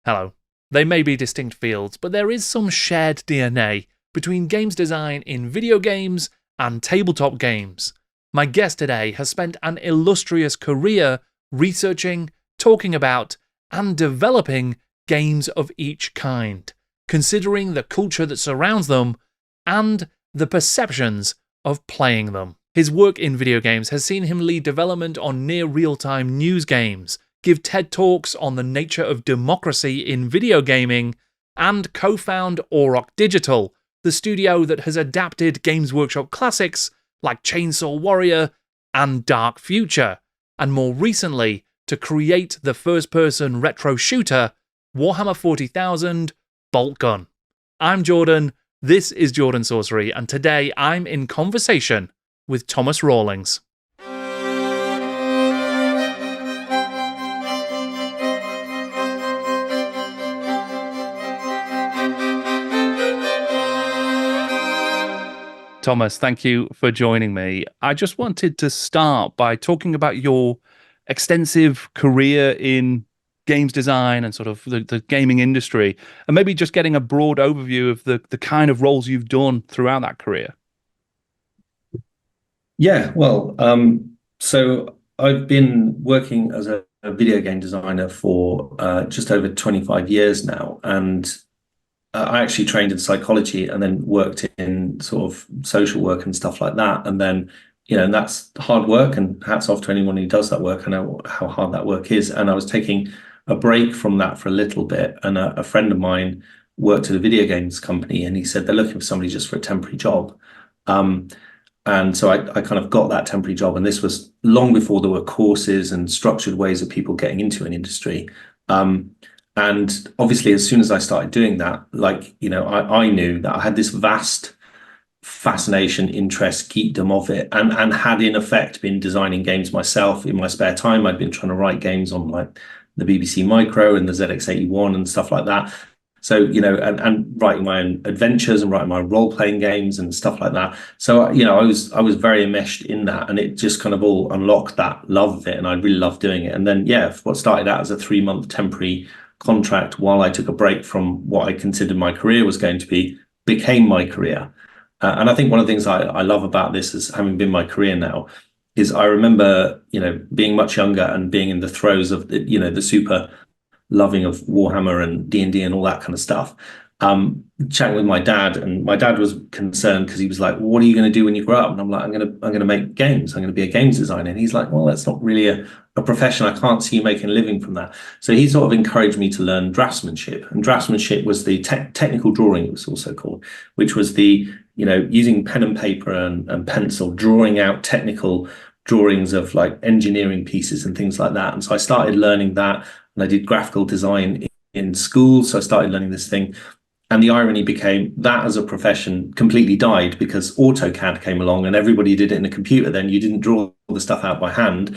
Hello. They may be distinct fields, but there is some shared DNA between games design in video games and tabletop games. My guest today has spent an illustrious career researching, talking about, and developing games of each kind, considering the culture that surrounds them and the perceptions of playing them. His work in video games has seen him lead development on near real-time news games, give TED Talks on the nature of democracy in video gaming, and co-found Auroch Digital, the studio that has adapted Games Workshop classics like Chainsaw Warrior and Dark Future, and more recently to create the first-person retro shooter Warhammer 40,000 Boltgun. I'm Jordan, this is Jordan Sorcery, and today I'm in conversation with Tomas Rawlings. Tomas, thank you for joining me. I just wanted to start by talking about your extensive career in games design and sort of the gaming industry, and maybe just getting a broad overview of the kind of roles you've done throughout that career. Yeah, well, so I've been working as a video game designer for just over 25 years now, and I actually trained in psychology and then worked in sort of social work and stuff like that. And then, and that's hard work, and hats off to anyone who does that work. I know how hard that work is. And I was taking a break from that for a little bit. And a friend of mine worked at a video games company, and he said they're looking for somebody just for a temporary job. And so I kind of got that temporary job. And this was long before there were courses and structured ways of people getting into an industry. And obviously, as soon as I started doing that, I knew that I had this vast fascination, interest, geekdom of it, and had in effect been designing games myself in my spare time. I'd been trying to write games on like the BBC Micro and the ZX81 and stuff like that. So, and writing my own adventures and writing my role-playing games and stuff like that. So, I was very enmeshed in that, and it just kind of all unlocked that love of it, and I really loved doing it. And then, what started out as a 3-month temporary contract while I took a break from what I considered my career was going to be, became my career. And I think one of the things I love about this, is having been my career now, is I remember, being much younger and being in the throes of, the super loving of Warhammer and D&D and all that kind of stuff. Chatting with my dad, and my dad was concerned because he was like, what are you going to do when you grow up? And I'm like, I'm going to make games. I'm going to be a games designer. And he's like, well, that's not really a profession. I can't see you making a living from that. So he sort of encouraged me to learn draftsmanship. And draftsmanship was the technical drawing, it was also called, which was the, using pen and paper and pencil, drawing out technical drawings of like engineering pieces and things like that. And so I started learning that, and I did graphical design in school. So I started learning this thing. And the irony became that as a profession completely died because AutoCAD came along and everybody did it in a computer. Then you didn't draw the stuff out by hand.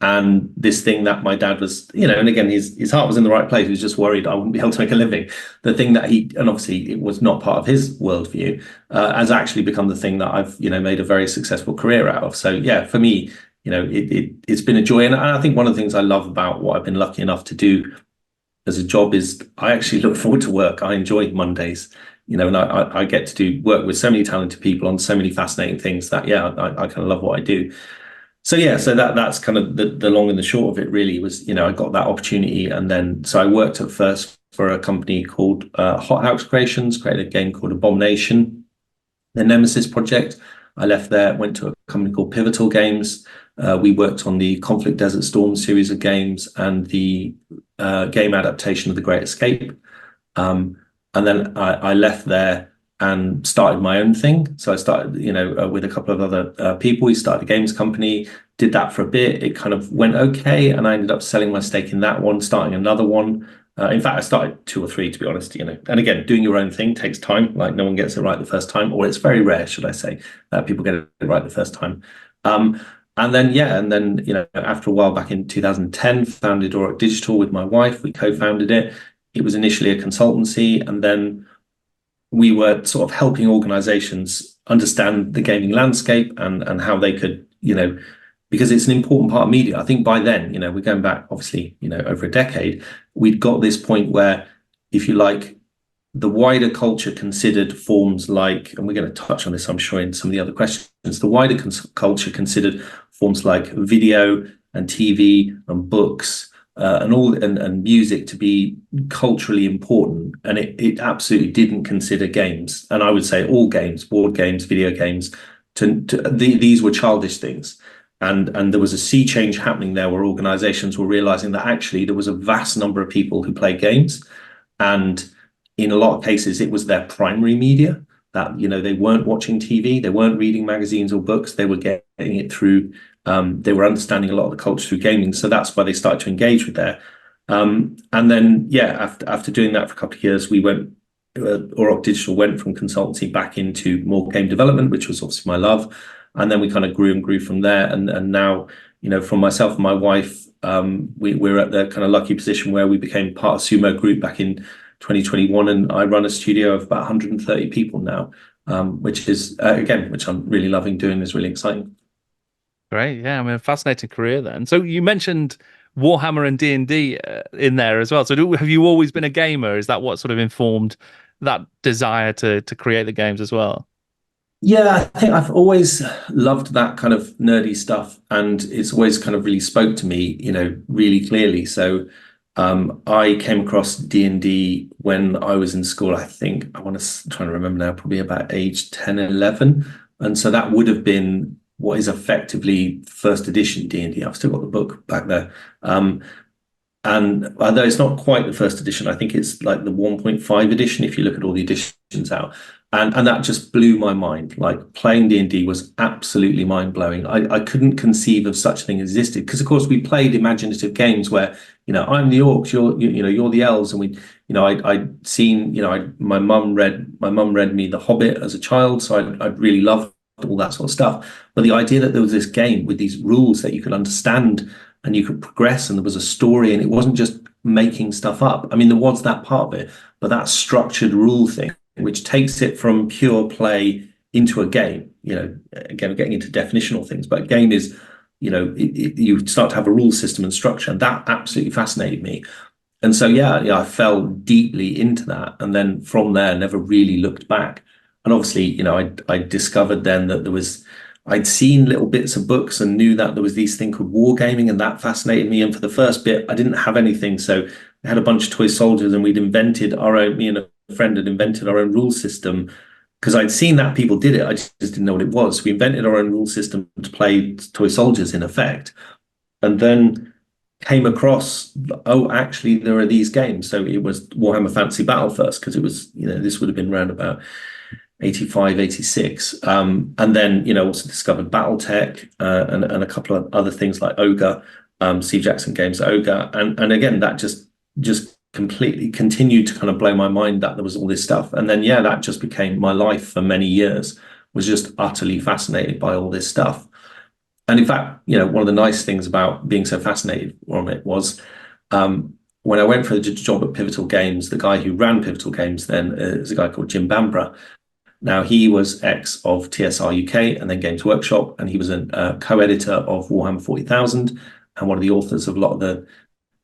And this thing that my dad was, and again, his heart was in the right place. He was just worried I wouldn't be able to make a living. The thing that and obviously it was not part of his worldview, has actually become the thing that I've, made a very successful career out of. So yeah, for me, it's been a joy. And I think one of the things I love about what I've been lucky enough to do as a job is I actually look forward to work. I enjoy Mondays, and I get to work with so many talented people on so many fascinating things that, I kind of love what I do. So, so that's kind of the long and the short of it really was, I got that opportunity. And then, so I worked at first for a company called Hot House Creations, created a game called Abomination, the Nemesis project. I left there, went to a company called Pivotal Games. We worked on the Conflict Desert Storm series of games and the game adaptation of The Great Escape. And then I left there and started my own thing. So I started, with a couple of other people. We started a games company, did that for a bit. It kind of went okay. And I ended up selling my stake in that one, starting another one. In fact, I started 2 or 3, to be honest, and again, doing your own thing takes time. Like no one gets it right the first time, or it's very rare, should I say, that people get it right the first time. And then, after a while back in 2010, founded Auroch Digital with my wife. We co-founded it. It was initially a consultancy, and then we were sort of helping organizations understand the gaming landscape and how they could, because it's an important part of media. I think by then, we're going back, obviously, over a decade, we'd got this point where if you like, the wider culture considered forms like, and we're going to touch on this, I'm sure, in some of the other questions, the wider culture considered forms like video and TV and books and music to be culturally important. And it absolutely didn't consider games. And I would say all games, board games, video games, these were childish things. And there was a sea change happening there where organizations were realizing that actually there was a vast number of people who play games. And in a lot of cases, it was their primary media, that, they weren't watching TV, they weren't reading magazines or books, they were getting it through, they were understanding a lot of the culture through gaming. So that's why they started to engage with there. And then, after doing that for a couple of years, we went, Auroch Digital went from consultancy back into more game development, which was obviously my love. And then we kind of grew and grew from there. And now, from myself and my wife, we're at the kind of lucky position where we became part of Sumo Group back in 2021, and I run a studio of about 130 people now, which is which I'm really loving doing. Is really exciting. Great, yeah, I mean, a fascinating career then. So you mentioned Warhammer and D&D in there as well. So have you always been a gamer? Is that what sort of informed that desire to create the games as well? Yeah, I think I've always loved that kind of nerdy stuff, and it's always kind of really spoke to me, really clearly. So I came across D&D when I was in school. I think trying to remember now, probably about age 10, 11. And so that would have been what is effectively first edition D&D. I've still got the book back there. And although it's not quite the first edition, I think it's like the 1.5 edition if you look at all the editions out. And that just blew my mind. Like, playing D&D was absolutely mind-blowing. I couldn't conceive of such a thing existed, because of course we played imaginative games where, I'm the orcs, you're the elves, and we, I'd seen, my mum read me The Hobbit as a child, so I'd really loved all that sort of stuff. But the idea that there was this game with these rules that you could understand and you could progress, and there was a story, and it wasn't just making stuff up. I mean, there was that part of it, but that structured rule thing, which takes it from pure play into a game. Again, we're getting into definitional things, but a game is, you start to have a rule system and structure, and that absolutely fascinated me. And so, I fell deeply into that, and then from there, never really looked back. And obviously, I discovered then that I'd seen little bits of books and knew that there was these thing called wargaming, and that fascinated me. And for the first bit, I didn't have anything, so I had a bunch of toy soldiers, and we'd invented our own. Me and a friend had invented our own rule system, because I'd seen that people did it. I just didn't know what it was. We invented our own rule system to play toy soldiers, in effect, and then came across, actually, there are these games. So it was Warhammer Fantasy Battle first, because it was, this would have been around about 85, 86. And then, also discovered Battletech and a couple of other things like Ogre, Steve Jackson Games Ogre. And again, that just completely continued to kind of blow my mind that there was all this stuff. And then, that just became my life for many years, was just utterly fascinated by all this stuff. And in fact, one of the nice things about being so fascinated from it was when I went for the job at Pivotal Games, the guy who ran Pivotal Games then is a guy called Jim Bambra. Now, he was ex of TSR UK and then Games Workshop, and he was a co-editor of Warhammer 40,000 and one of the authors of a lot of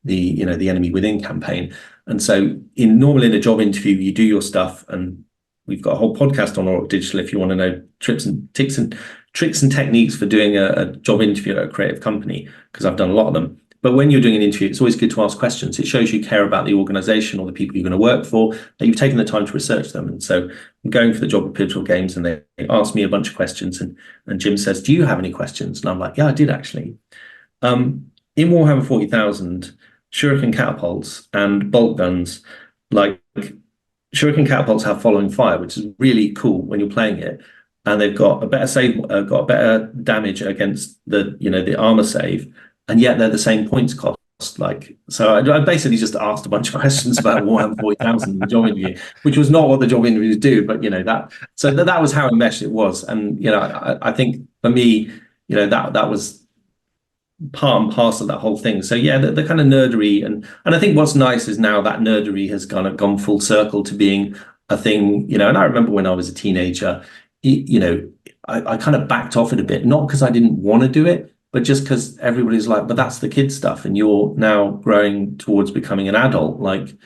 the Enemy Within campaign. And so normally in a job interview, you do your stuff, and we've got a whole podcast on Auroch Digital if you want to know tricks and techniques for doing a job interview at a creative company, because I've done a lot of them. But when you're doing an interview, it's always good to ask questions. It shows you care about the organization or the people you're going to work for, that you've taken the time to research them. And so I'm going for the job at Pivotal Games, and they asked me a bunch of questions, and Jim says, "Do you have any questions?" And I'm like, "Yeah, I did actually." In Warhammer 40,000, shuriken catapults and bolt guns, like shuriken catapults have following fire, which is really cool when you're playing it, and they've got a better damage against the armor save, and yet they're the same points cost. So I basically just asked a bunch of questions about Warhammer 40,000 in the job interview, which was not what the job interviews do, but that was how enmeshed it was. And I think for me, that was part and parcel of that whole thing. So the kind of nerdery, and I think what's nice is now that nerdery has kind of gone full circle to being a thing. And I remember when I was a teenager, I kind of backed off it a bit, not because I didn't want to do it, but just because everybody's like, but that's the kid stuff, and you're now growing towards becoming an adult. Like,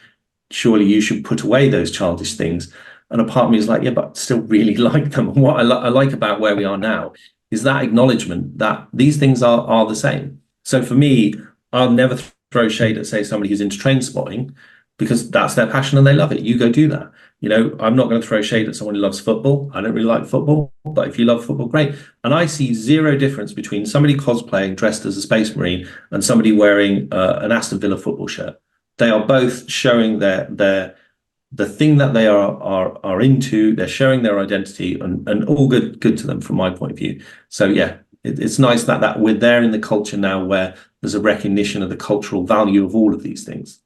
surely you should put away those childish things. And a part of me is like, yeah, but I still really like them. And what I like about where we are now is that acknowledgement that these things are the same. So for me, I'll never throw shade at, say, somebody who's into train spotting, because that's their passion and they love it. You go do that. I'm not going to throw shade at someone who loves football. I don't really like football, but if you love football, great. And I see zero difference between somebody cosplaying dressed as a Space Marine and somebody wearing an Aston Villa football shirt. They are both showing the thing that they are into. They're showing their identity, and all good to them from my point of view. So yeah, it's nice that we're there in the culture now where there's a recognition of the cultural value of all of these things.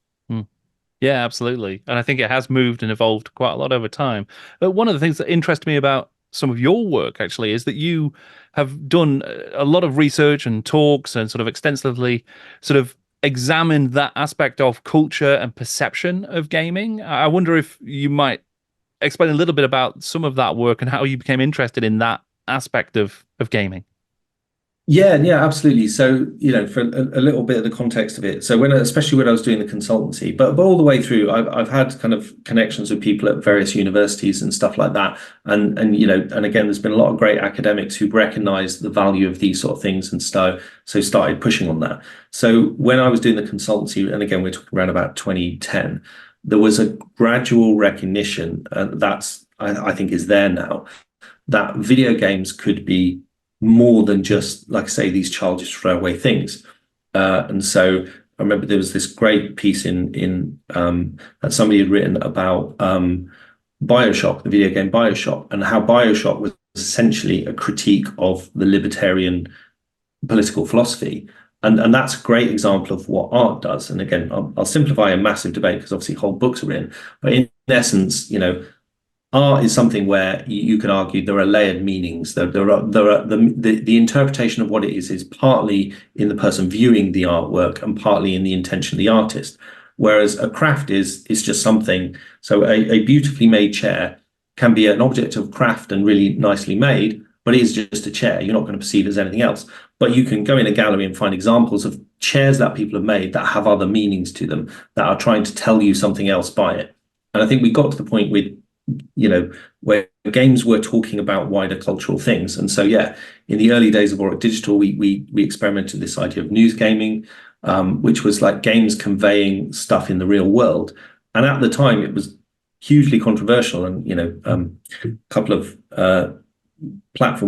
Yeah, absolutely. And I think it has moved and evolved quite a lot over time. But one of the things that interests me about some of your work actually is that you have done a lot of research and talks and sort of extensively sort of examined that aspect of culture and perception of gaming. I wonder if you might explain a little bit about some of that work and how you became interested in that aspect of gaming. Yeah, absolutely. So, for a little bit of the context of it. So especially when I was doing the consultancy, but all the way through, I've had kind of connections with people at various universities and stuff like that. And again, there's been a lot of great academics who've recognized the value of these sort of things and so started pushing on that. So when I was doing the consultancy, and again, we're talking around about 2010, there was a gradual recognition, and I think is there now, that video games could be more than just, like I say, these childish throwaway things. And so I remember there was this great piece in that somebody had written about BioShock, the video game BioShock, and how BioShock was essentially a critique of the libertarian political philosophy. And that's a great example of what art does. And again, I'll simplify a massive debate because obviously whole books are written. But in essence, art is something where you can argue there are layered meanings. There are the interpretation of what it is partly in the person viewing the artwork and partly in the intention of the artist. Whereas a craft is just something. So a beautifully made chair can be an object of craft and really nicely made, but it is just a chair. You're not going to perceive it as anything else. But you can go in a gallery and find examples of chairs that people have made that have other meanings to them, that are trying to tell you something else by it. And I think we got to the point with where games were talking about wider cultural things. And so, yeah, in the early days of Auroch Digital, we experimented this idea of news gaming, which was like games conveying stuff in the real world. And at the time, it was hugely controversial. And, a couple of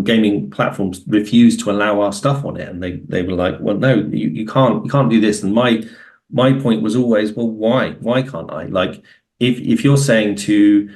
gaming platforms refused to allow our stuff on it. And they were like, well, no, you can't do this. And my point was always, well, why? Why can't I? Like, if you're saying to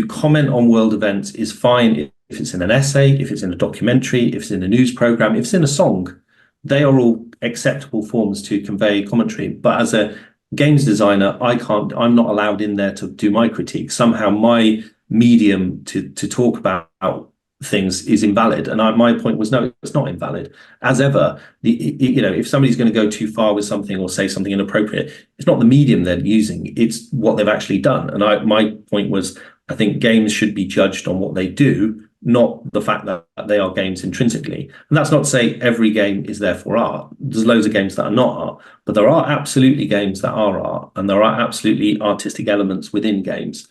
comment on world events is fine if it's in an essay, if it's in a documentary, if it's in a news program, if it's in a song, they are all acceptable forms to convey commentary. But as a games designer, I'm not allowed in there to do my critique. Somehow my medium to talk about things is invalid. And my point was, no, it's not invalid. As ever, if somebody's going to go too far with something or say something inappropriate, it's not the medium they're using, it's what they've actually done. And my point was, I think games should be judged on what they do, not the fact that they are games intrinsically. And that's not to say every game is therefore art. There's loads of games that are not art, but there are absolutely games that are art, and there are absolutely artistic elements within games.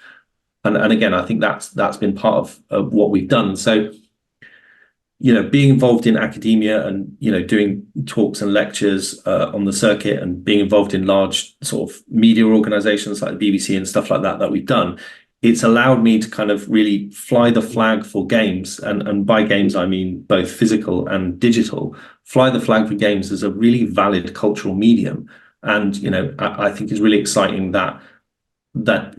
And again, I think that's been part of what we've done. So, being involved in academia and, doing talks and lectures on the circuit and being involved in large sort of media organizations like the BBC and stuff like that we've done, it's allowed me to kind of really fly the flag for games. And by games, I mean both physical and digital. Fly the flag for games as a really valid cultural medium. And, I think it's really exciting that,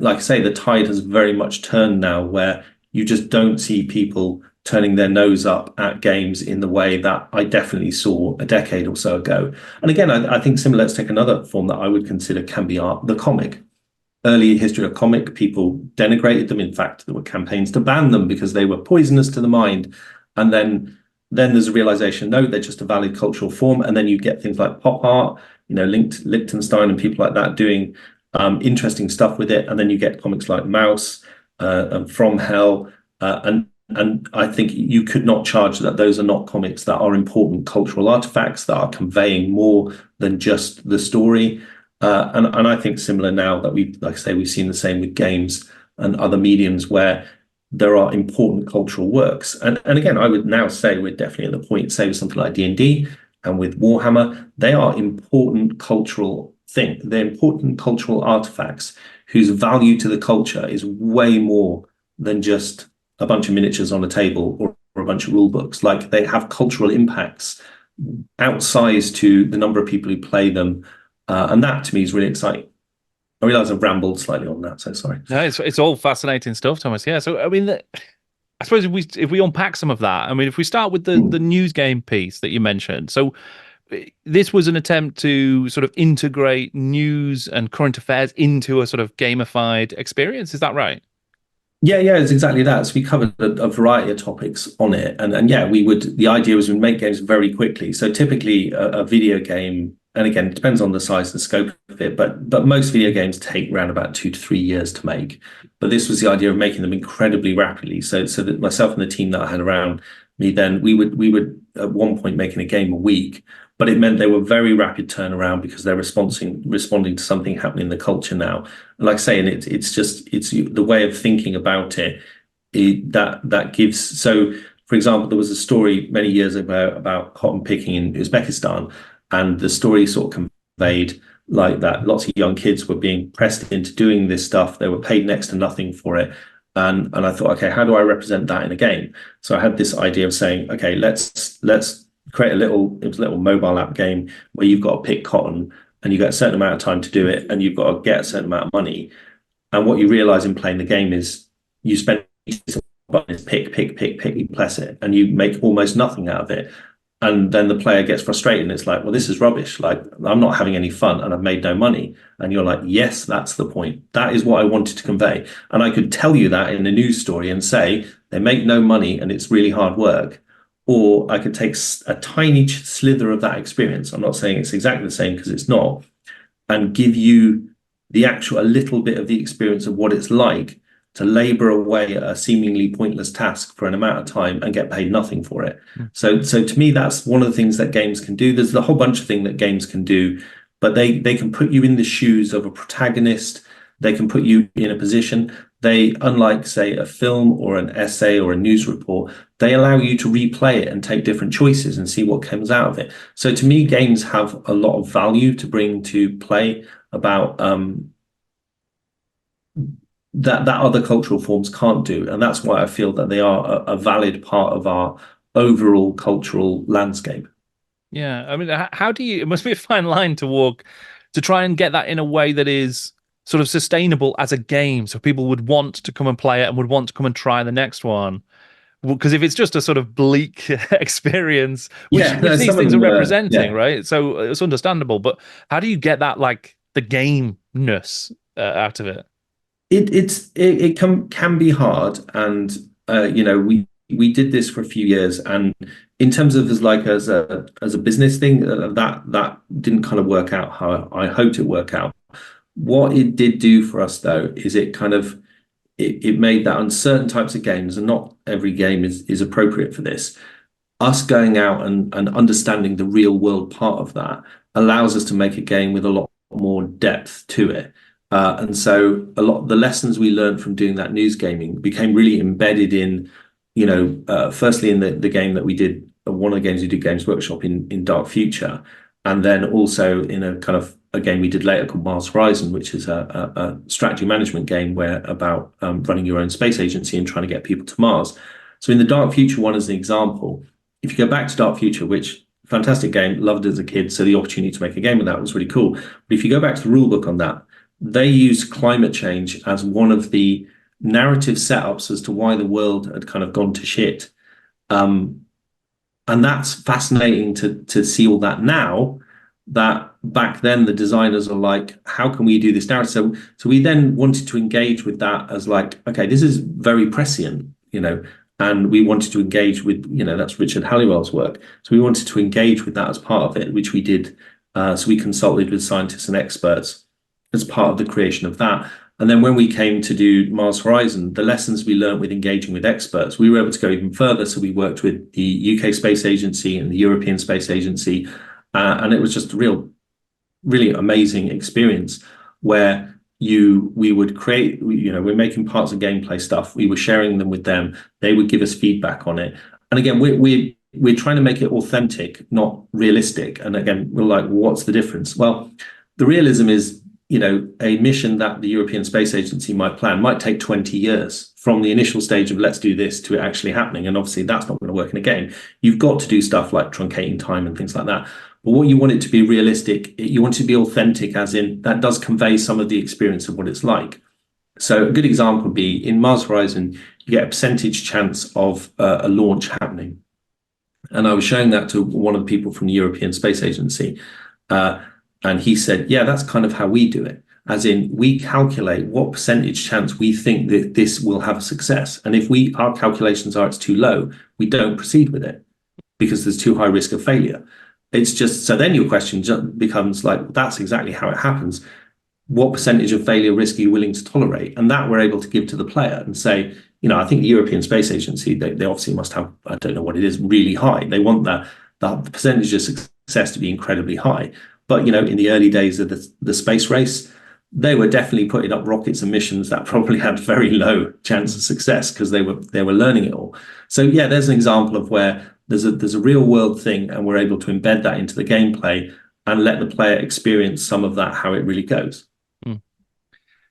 like I say, the tide has very much turned now, where you just don't see people turning their nose up at games in the way that I definitely saw a decade or so ago. And again, I think similar, let's take another form that I would consider can be art, the comic. Early history of comic, people denigrated them. In fact, there were campaigns to ban them because they were poisonous to the mind. And then there's a realization, no, they're just a valid cultural form. And then you get things like pop art, Liechtenstein and people like that doing interesting stuff with it. And then you get comics like Mouse and From Hell. And I think you could not charge that those are not comics that are important cultural artifacts that are conveying more than just the story. And I think similar now that like I say, we've seen the same with games and other mediums where there are important cultural works. And again, I would now say we're definitely at the point, say with something like D&D and with Warhammer, they are important cultural thing. They're important cultural artifacts whose value to the culture is way more than just a bunch of miniatures on a table or a bunch of rule books. Like they have cultural impacts outsized to the number of people who play them. And that to me is really exciting. I realize I've rambled slightly on that, so sorry. No, it's all fascinating stuff, Thomas. Yeah. So I mean, I suppose if we unpack some of that, I mean, if we start with the news game piece that you mentioned, so this was an attempt to sort of integrate news and current affairs into a sort of gamified experience. Is that right? Yeah, it's exactly that. So we covered a variety of topics on it, and yeah, the idea was we'd make games very quickly. So typically a video game, and again, it depends on the size and scope of it, but most video games take around about 2 to 3 years to make. But this was the idea of making them incredibly rapidly. So that myself and the team that I had around me then, we would at one point making a game a week, but it meant they were very rapid turnaround because they're responding to something happening in the culture now. And like I say, and it's the way of thinking about it, that gives. So, for example, there was a story many years ago about cotton picking in Uzbekistan, and the story sort of conveyed like that lots of young kids were being pressed into doing this stuff. They were paid next to nothing for it. And I thought, okay, how do I represent that in a game? So I had this idea of saying, okay, let's create it was a little mobile app game where you've got to pick cotton and you get a certain amount of time to do it and you've got to get a certain amount of money. And what you realize in playing the game is you spend button is pick, you press it, and you make almost nothing out of it. And then the player gets frustrated and it's like, well, this is rubbish. Like, I'm not having any fun and I've made no money. And you're like, yes, that's the point. That is what I wanted to convey. And I could tell you that in a news story and say they make no money and it's really hard work. Or I could take a tiny slither of that experience. I'm not saying it's exactly the same because it's not, and give you a little bit of the experience of what it's like to labor away at a seemingly pointless task for an amount of time and get paid nothing for it. So to me, that's one of the things that games can do. There's a whole bunch of things that games can do, but they can put you in the shoes of a protagonist. They can put you in a position. They, unlike, say, a film or an essay or a news report, they allow you to replay it and take different choices and see what comes out of it. So to me, games have a lot of value to bring to play about that other cultural forms can't do. And that's why I feel that they are a valid part of our overall cultural landscape. Yeah. I mean, how do you? It must be a fine line to walk to try and get that in a way that is sort of sustainable as a game, so people would want to come and play it and would want to come and try the next one. Because if it's just a sort of bleak experience, which these things are representing, right? So it's understandable. But how do you get that, like, the gameness out of it? It can be hard, and we did this for a few years, and in terms of as a business thing, that didn't kind of work out how I hoped it work out. What it did do for us, though, is it made that on certain types of games, and not every game is appropriate for this, us going out and understanding the real world part of that allows us to make a game with a lot more depth to it. And so a lot of the lessons we learned from doing that news gaming became really embedded in, firstly in the game that we did, one of the games we did Games Workshop in Dark Future, and then also in a kind of a game we did later called Mars Horizon, which is a strategy management game where about running your own space agency and trying to get people to Mars. So in the Dark Future one, as an example, if you go back to Dark Future, which fantastic game, loved it as a kid, so the opportunity to make a game of that was really cool. But if you go back to the rule book on that, they use climate change as one of the narrative setups as to why the world had kind of gone to shit. And that's fascinating to see all that now, that back then the designers are like, how can we do this narrative? So we then wanted to engage with that as like, okay, this is very prescient, and we wanted to engage with, that's Richard Halliwell's work. So we wanted to engage with that as part of it, which we did. So we consulted with scientists and experts as part of the creation of that. And then when we came to do Mars Horizon, the lessons we learned with engaging with experts, we were able to go even further. So we worked with the UK Space Agency and the European Space Agency, and it was just a real really amazing experience where we would create, we're making parts of gameplay stuff. We were sharing them with them. They would give us feedback on it. And again, we're trying to make it authentic, not realistic. And again, we're like, what's the difference? Well, the realism is, a mission that the European Space Agency might take 20 years from the initial stage of let's do this to it actually happening. And obviously that's not going to work in a game. You've got to do stuff like truncating time and things like that. But what you want it to be realistic, you want it to be authentic, as in that does convey some of the experience of what it's like. So a good example would be in Mars Horizon, you get a percentage chance of a launch happening. And I was showing that to one of the people from the European Space Agency. And he said, yeah, that's kind of how we do it. As in, we calculate what percentage chance we think that this will have a success. And if our calculations are it's too low, we don't proceed with it because there's too high risk of failure. It's just, so then your question becomes like, that's exactly how it happens. What percentage of failure risk are you willing to tolerate? And that we're able to give to the player and say, I think the European Space Agency, they obviously must have, I don't know what it is, really high. They want the percentage of success to be incredibly high. But, in the early days of the space race, they were definitely putting up rockets and missions that probably had very low chance of success because they were learning it all. So, yeah, there's an example of where there's a real world thing and we're able to embed that into the gameplay and let the player experience some of that, how it really goes.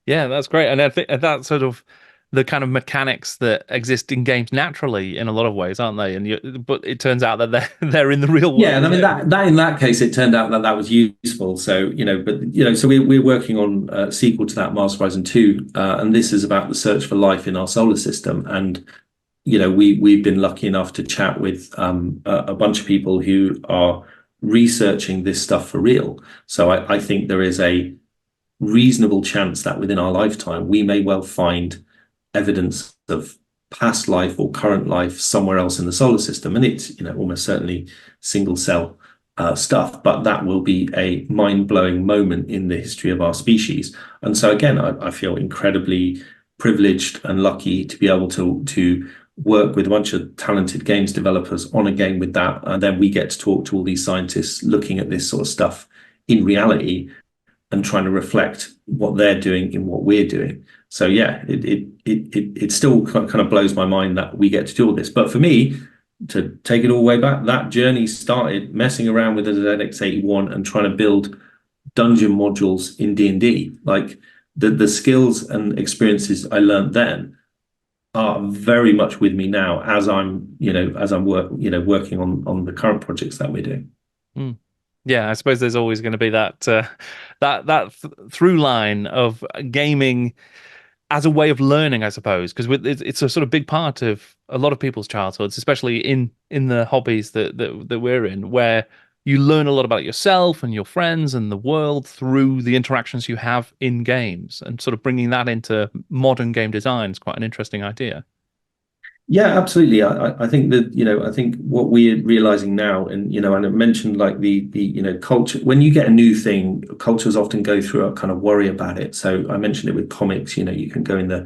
Yeah, that's great. And I think that's sort of the kind of mechanics that exist in games naturally in a lot of ways, aren't they? But it turns out that they're in the real world. Yeah, and I mean that in that case, it turned out that was useful. So so we're working on a sequel to that, Mars Horizon 2, and this is about the search for life in our solar system. And we've been lucky enough to chat with a bunch of people who are researching this stuff for real. So I think there is a reasonable chance that within our lifetime we may well find evidence of past life or current life somewhere else in the solar system, and it's almost certainly single cell stuff, but that will be a mind-blowing moment in the history of our species. And so again, I feel incredibly privileged and lucky to be able to work with a bunch of talented games developers on a game with that, and then we get to talk to all these scientists looking at this sort of stuff in reality and trying to reflect what they're doing in what we're doing. So yeah, it still kind of blows my mind that we get to do all this. But for me, to take it all the way back, that journey started messing around with the ZX81 and trying to build dungeon modules in D&D. Like the skills and experiences I learned then are very much with me now as I'm working on the current projects that we're doing. Yeah, I suppose there's always going to be that through line of gaming as a way of learning, I suppose, because it's a sort of big part of a lot of people's childhoods, especially in the hobbies that we're in, where you learn a lot about yourself and your friends and the world through the interactions you have in games, and sort of bringing that into modern game design is quite an interesting idea. Yeah, absolutely. I think that, I think what we're realizing now, and, and I mentioned like the culture, when you get a new thing, cultures often go through a kind of worry about it. So I mentioned it with comics, you can go in the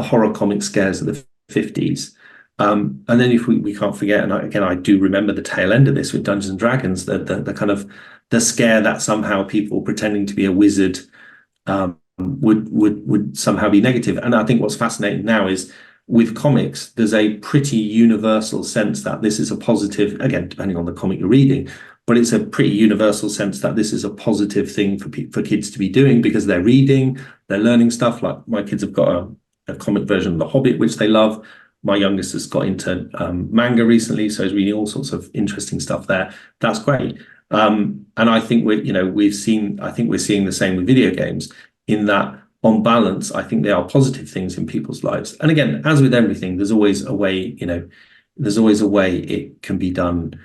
horror comic scares of the 50s. And then if we can't forget, and I do remember the tail end of this with Dungeons and Dragons, the kind of the scare that somehow people pretending to be a wizard would somehow be negative. And I think what's fascinating now is, with comics, there's a pretty universal sense that this is a positive, again, depending on the comic you're reading, but it's a pretty universal sense that this is a positive thing for kids to be doing because they're reading, they're learning stuff. Like my kids have got a comic version of The Hobbit, which they love. My youngest has got into manga recently, so he's reading all sorts of interesting stuff there. That's great. And I think we're seeing the same with video games in that, on balance, I think they are positive things in people's lives. And again, as with everything, there's always a way, it can be done.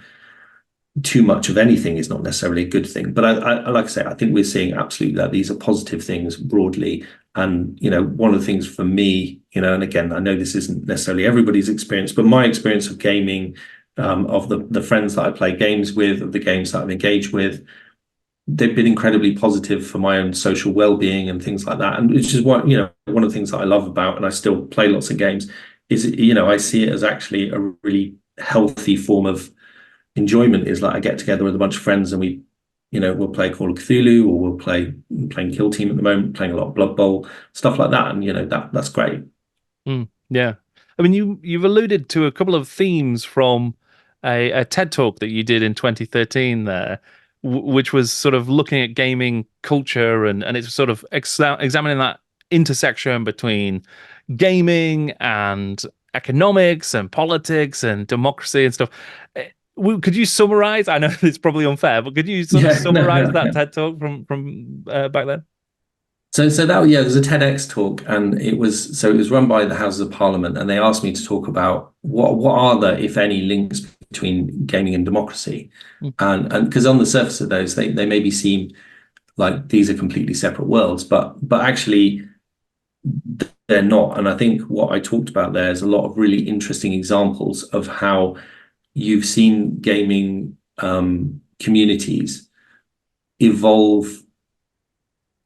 Too much of anything is not necessarily a good thing. But I like I say, I think we're seeing absolutely that these are positive things broadly. And, one of the things for me, and again, I know this isn't necessarily everybody's experience, but my experience of gaming, of the friends that I play games with, of the games that I've engaged with, they've been incredibly positive for my own social well-being and things like that. And it's just one of the things that I love about, and I still play lots of games, is, I see it as actually a really healthy form of enjoyment. Is like I get together with a bunch of friends and we we'll play Call of Cthulhu, or playing Kill Team at the moment, playing a lot of Blood Bowl, stuff like that, and that's great. Yeah. I mean, you've alluded to a couple of themes from a TED talk that you did in 2013 there, which was sort of looking at gaming culture and it's sort of examining that intersection between gaming and economics and politics and democracy and stuff. Could you summarize? I know it's probably unfair, but could you sort of Yeah, no, summarize no, that yeah. TED talk from back then? So that, yeah, it was a TEDx talk, and it was run by the Houses of Parliament, and they asked me to talk about what are the, if any, links between gaming and democracy, and because on the surface of those, they maybe seem like these are completely separate worlds, but actually they're not. And I think what I talked about there is a lot of really interesting examples of how you've seen gaming communities evolve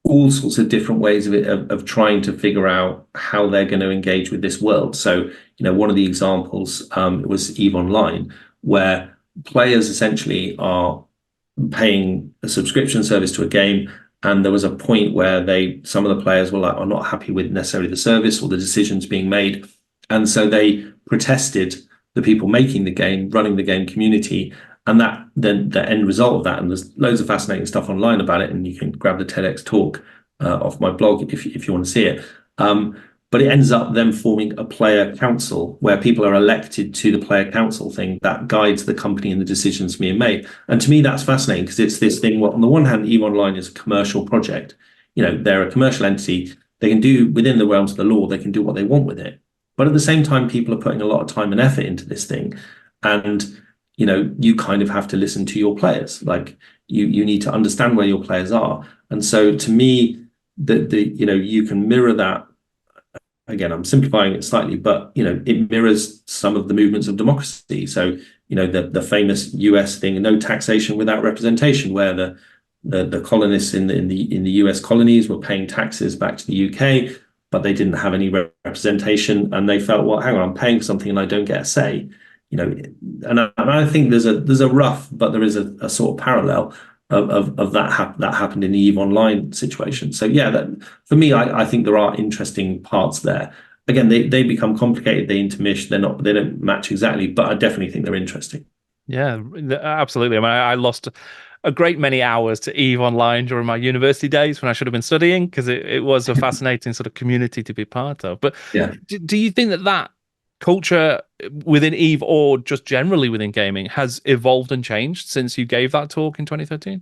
all sorts of different ways of trying to figure out how they're going to engage with this world. So, one of the examples was EVE Online, where players essentially are paying a subscription service to a game. And there was a point where some of the players were like, are not happy with necessarily the service or the decisions being made. And so they protested the people making the game, running the game community. And that then the end result of that, and there's loads of fascinating stuff online about it, and you can grab the TEDx talk off my blog if you want to see it. But it ends up them forming a player council where people are elected to the player council thing that guides the company and the decisions being made. And to me, that's fascinating because it's this thing. Well, on the one hand, EVE Online is a commercial project. They're a commercial entity. They can do within the realms of the law. They can do what they want with it. But at the same time, people are putting a lot of time and effort into this thing, and you kind of have to listen to your players. Like you need to understand where your players are. And so to me, you can mirror that. Again, I'm simplifying it slightly, but it mirrors some of the movements of democracy. So the famous US thing, no taxation without representation, where the colonists in the US colonies were paying taxes back to the UK, but they didn't have any representation, and they felt, well, hang on, I'm paying for something and I don't get a say. And I think there's a rough, but there is a sort of parallel of that happened in the EVE Online situation. So yeah, that for me, I think there are interesting parts there. Again, they become complicated, they intermish, they don't match exactly, but I definitely think they're interesting. Yeah, absolutely. I mean, I lost a great many hours to EVE Online during my university days when I should have been studying, because it was a fascinating sort of community to be part of. But Yeah. do you think that culture within EVE, or just generally within gaming, has evolved and changed since you gave that talk in 2013?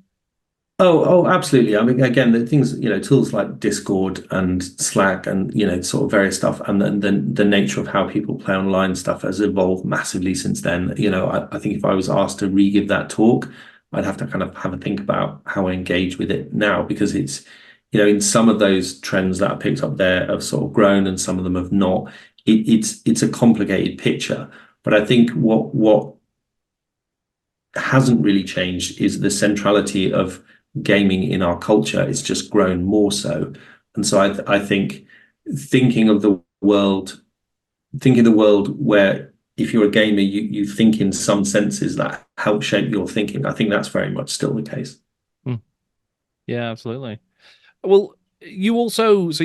Oh, absolutely. I mean, again, the things, tools like Discord and Slack and, sort of various stuff, and then the nature of how people play online stuff has evolved massively since then. I think if I was asked to re-give that talk, I'd have to kind of have a think about how I engage with it now, because it's, in some of those trends that I picked up there have sort of grown and some of them have not. It's a complicated picture, but I think what hasn't really changed is the centrality of gaming in our culture. It's just grown more so. And so I think thinking of the world where if you're a gamer, you think in some senses that help shape your thinking. I think that's very much still the case. Yeah, absolutely. Well, you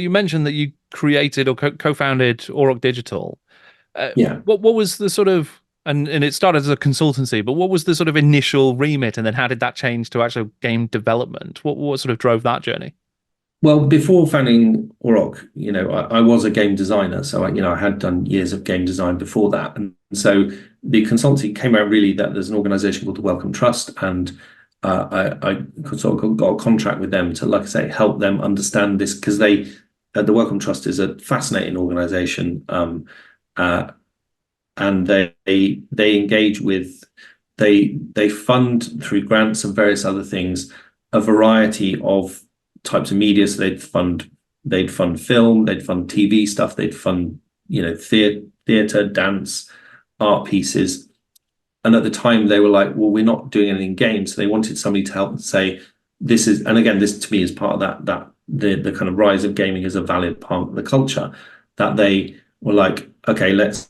mentioned that you created or co-founded Auroch Digital. Yeah. What was the sort of, and it started as a consultancy, but what was the sort of initial remit, and then how did that change to actual game development? What sort of drove that journey? Well, before founding Auroch, I was a game designer, so I had done years of game design before that, and so the consultancy came out really that there's an organisation called the Wellcome Trust, and I sort of got a contract with them to, like I say, help them understand this, because the Wellcome Trust is a fascinating organisation, and they engage with they fund through grants and various other things a variety of types of media. So they'd fund film, they'd fund TV stuff, they'd fund theater, dance, art pieces. And at the time they were like, well, we're not doing anything in games. So they wanted somebody to help and say, this is, and again, this to me is part of that the kind of rise of gaming as a valid part of the culture, that they were like, okay, let's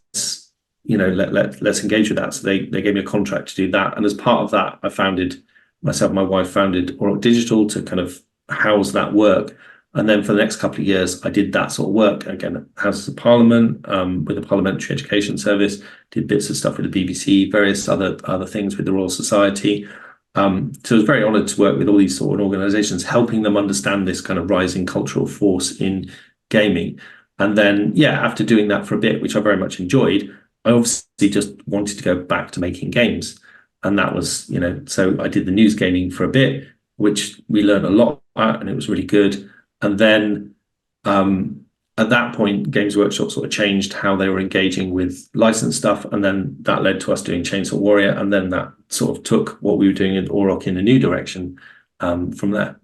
engage with that. So they gave me a contract to do that. And as part of that, I founded myself and my wife founded Auroch Digital to kind of house that work. And then for the next couple of years, I did that sort of work again at Houses of Parliament, with the Parliamentary Education Service, did bits of stuff with the BBC, various other things with the Royal Society. So I was very honoured to work with all these sort of organisations, helping them understand this kind of rising cultural force in gaming. And then, yeah, after doing that for a bit, which I very much enjoyed, I obviously just wanted to go back to making games. And that was, so I did the news gaming for a bit, which we learned a lot at, and it was really good. And then at that point, Games Workshop sort of changed how they were engaging with licensed stuff. And then that led to us doing Chainsaw Warrior. And then that sort of took what we were doing in Auroch in a new direction from there.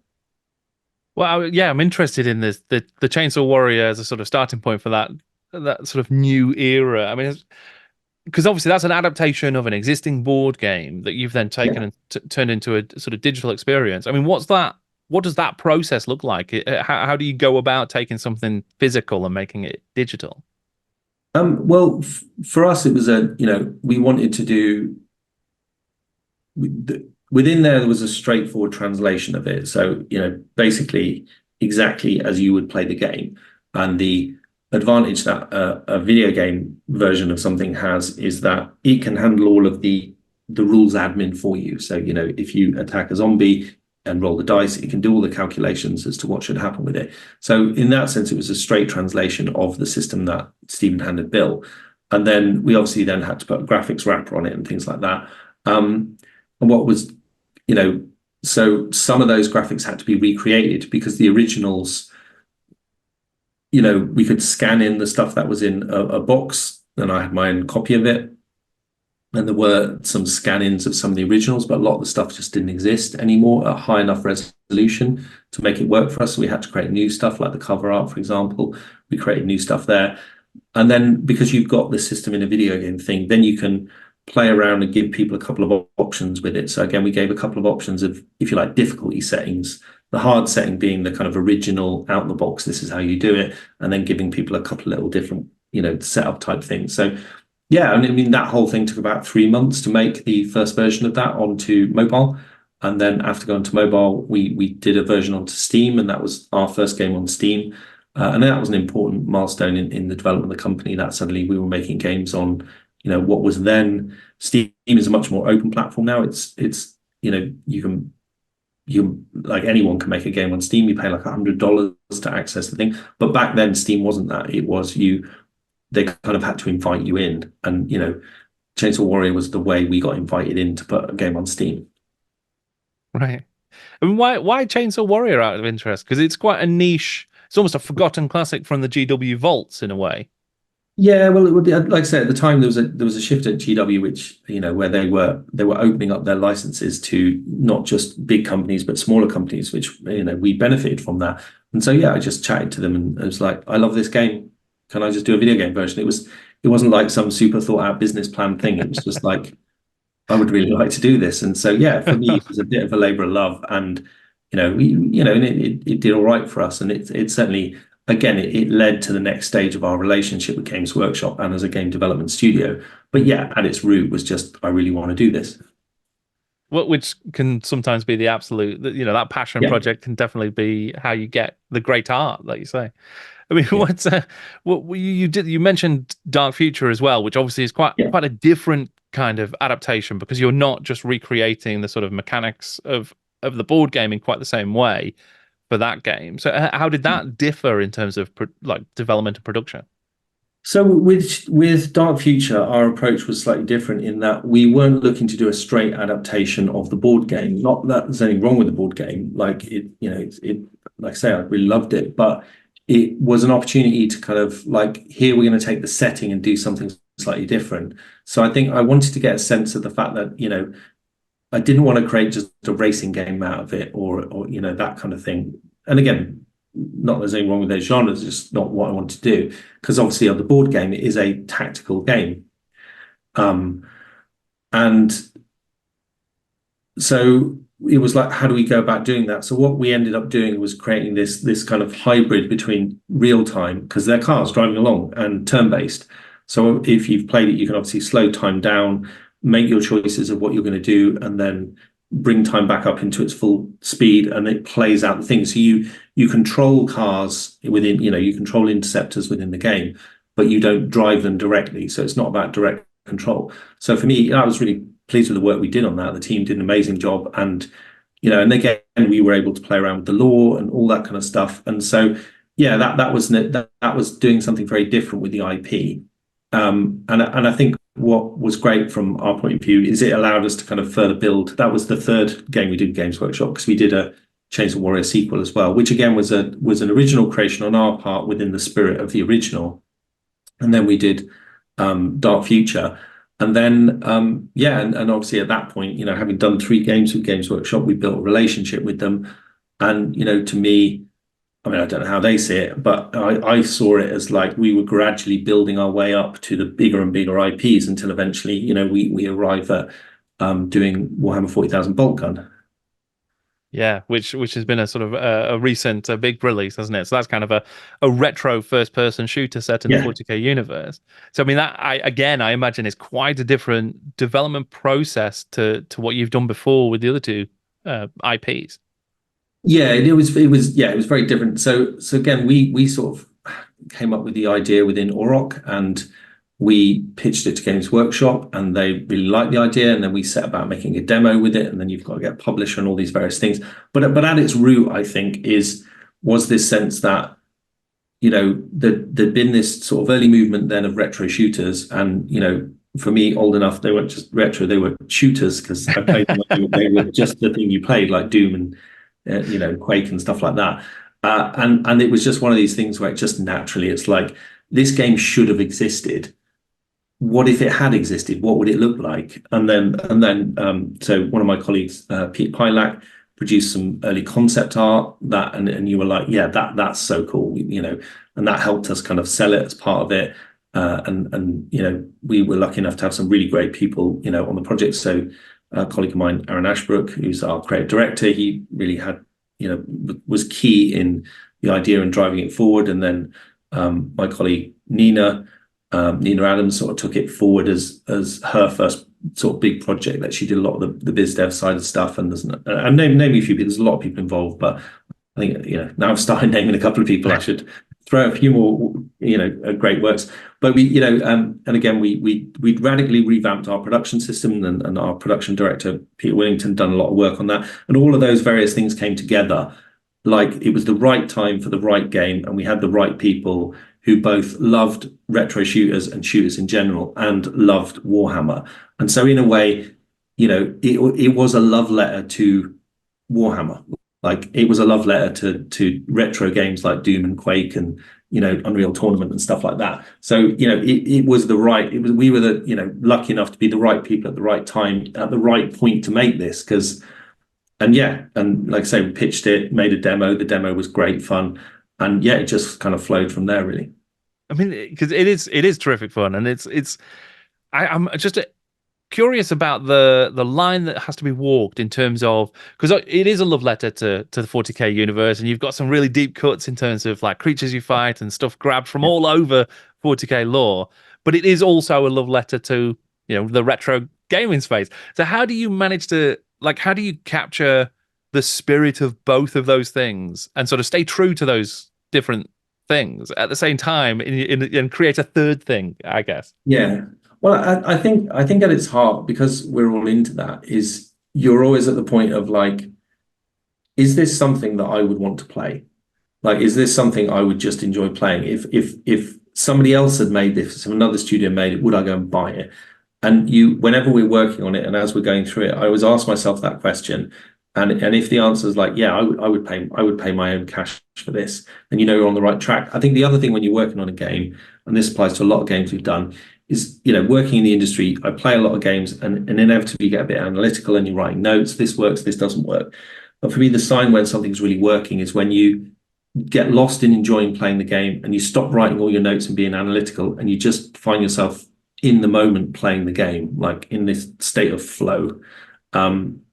Well, yeah, I'm interested in this, the Chainsaw Warrior as a sort of starting point for that sort of new era. I mean, because obviously that's an adaptation of an existing board game that you've then taken and turned into a sort of digital experience. I mean, what does that process look like? How do you go about taking something physical and making it digital? Well, for us, it was we wanted to do within there was a straightforward translation of it. So, basically exactly as you would play the game. And the advantage that a video game version of something has is that it can handle all of the rules admin for you. So, if you attack a zombie and roll the dice, it can do all the calculations as to what should happen with it. So in that sense, it was a straight translation of the system that Stephen Hand had built. And then we obviously then had to put a graphics wrapper on it and things like that. And what was, so some of those graphics had to be recreated because the originals, we could scan in the stuff that was in a box, and I had my own copy of it. And there were some scan-ins of some of the originals, but a lot of the stuff just didn't exist anymore at high enough resolution to make it work for us. So we had to create new stuff, like the cover art, for example. We created new stuff there. And then because you've got the system in a video game thing, then you can play around and give people a couple of options with it. So again, we gave a couple of options of, if you like, difficulty settings. The hard setting being the kind of original out the box, this is how you do it, and then giving people a couple of little different, setup type things. So yeah, I mean, that whole thing took about 3 months to make the first version of that onto mobile. And then after going to mobile, we did a version onto Steam, and that was our first game on Steam. And that was an important milestone in the development of the company, that suddenly we were making games on, what was then Steam is a much more open platform now. It's you like anyone can make a game on Steam. You pay like $100 to access the thing. But back then, Steam wasn't that. It was they kind of had to invite you in, and Chainsaw Warrior was the way we got invited in to put a game on Steam. Right. I mean, why Chainsaw Warrior out of interest? Because it's quite a niche. It's almost a forgotten classic from the GW vaults in a way. Yeah, well, it would be, like I said, at the time there was a shift at GW, which where they were opening up their licenses to not just big companies but smaller companies, which we benefited from that. And so yeah, I just chatted to them and it was like, I love this game. Can I just do a video game version? It wasn't like some super thought out business plan thing. It was just like, I would really like to do this. And so yeah, for me, it was a bit of a labor of love, and it did all right for us, and it certainly. Again, it led to the next stage of our relationship with Games Workshop and as a game development studio. But yeah, at its root was just, I really want to do this. Which can sometimes be the absolute, that passion project can definitely be how you get the great art, like you say. I mean, what you did? You mentioned Dark Future as well, which obviously is quite a different kind of adaptation, because you're not just recreating the sort of mechanics of the board game in quite the same way for that game. So how did that differ in terms of development and production? So with Dark Future, our approach was slightly different in that we weren't looking to do a straight adaptation of the board game. Not that there's anything wrong with the board game. Like like I say, I really loved it, but it was an opportunity to kind of like, here we're going to take the setting and do something slightly different. So I think I wanted to get a sense of the fact that, I didn't want to create just a racing game out of it or that kind of thing. And again, not that there's anything wrong with those genres, it's just not what I want to do. Because obviously on the board game, it is a tactical game. And so it was like, how do we go about doing that? So what we ended up doing was creating this kind of hybrid between real time, because they're cars driving along, and turn-based. So if you've played it, you can obviously slow time down, make your choices of what you're going to do, and then bring time back up into its full speed, and it plays out the things. So you control cars within, you control interceptors within the game, but you don't drive them directly. So it's not about direct control. So for me, I was really pleased with the work we did on that. The team did an amazing job, and and again, we were able to play around with the law and all that kind of stuff. And so, yeah, that was doing something very different with the IP. And I think what was great from our point of view is it allowed us to kind of further build. That was the third game we did Games Workshop, because we did a Chainsaw Warrior sequel as well, which again was an original creation on our part within the spirit of the original. And then we did Dark Future. And then, and obviously at that point, having done 3 games with Games Workshop, we built a relationship with them. And, to me, I mean, I don't know how they see it, but I saw it as like we were gradually building our way up to the bigger and bigger IPs until eventually, we arrive at doing Warhammer 40,000 Boltgun. Yeah, which has been a sort of a recent big release, hasn't it? So that's kind of a retro first-person shooter set in the 40k universe. So I mean, that I imagine is quite a different development process to what you've done before with the other 2 IPs. Yeah, it was very different. So again, we sort of came up with the idea within Auroch, and we pitched it to Games Workshop, and they really liked the idea. And then we set about making a demo with it, and then you've got to get a publisher and all these various things. But at its root, I think was this sense that there'd been this sort of early movement then of retro shooters, and for me, old enough, they weren't just retro; they were shooters, because I played them. They were just the thing you played, like Doom and Quake and stuff like that. And it was just one of these things where it just naturally, it's like, this game should have existed. What if it had existed? What would it look like? And then, so one of my colleagues, Pete Pilak, produced some early concept art and you were like, yeah, that's so cool, and that helped us kind of sell it as part of it. And we were lucky enough to have some really great people, on the project. So a colleague of mine, Aaron Ashbrook, who's our creative director, he really had, was key in the idea and driving it forward. And then my colleague Nina Adams sort of took it forward as her first sort of big project, that she did a lot of the biz dev side of stuff. And I'm naming a few people, there's a lot of people involved, but I think, now I've started naming a couple of people, I should throw a few more, great works. But and again, we radically revamped our production system, and our production director, Peter Willington, done a lot of work on that. And all of those various things came together. Like, it was the right time for the right game, and we had the right people who both loved retro shooters and shooters in general, and loved Warhammer. And so in a way, it was a love letter to Warhammer. Like, it was a love letter to retro games like Doom and Quake and Unreal Tournament and stuff like that. So it was we were lucky enough to be the right people at the right time at the right point to make this, and like I say, we pitched it, made a demo. The demo was great fun, and it just kind of flowed from there, really. I mean, because it is terrific fun, and I'm just curious about the line that has to be walked in terms of, because it is a love letter to the 40k universe, and you've got some really deep cuts in terms of like creatures you fight and stuff grabbed from all over 40k lore, but it is also a love letter to the retro gaming space. So how do you manage to, how do you capture the spirit of both of those things and sort of stay true to those different things at the same time and create a third thing, I guess? Yeah. Well, I think at its heart, because we're all into that, is you're always at the point of like, is this something that I would want to play? Like, is this something I would just enjoy playing? If somebody else had made this, if another studio made it, would I go and buy it? And whenever we're working on it, and as we're going through it, I always ask myself that question. And if the answer is like, yeah, I would pay my own cash for this, then you're on the right track. I think the other thing when you're working on a game, and this applies to a lot of games we've done, is working in the industry, I play a lot of games, and inevitably you get a bit analytical and you're writing notes. This works, this doesn't work. But for me, the sign when something's really working is when you get lost in enjoying playing the game, and you stop writing all your notes and being analytical, and you just find yourself in the moment playing the game, like in this state of flow. And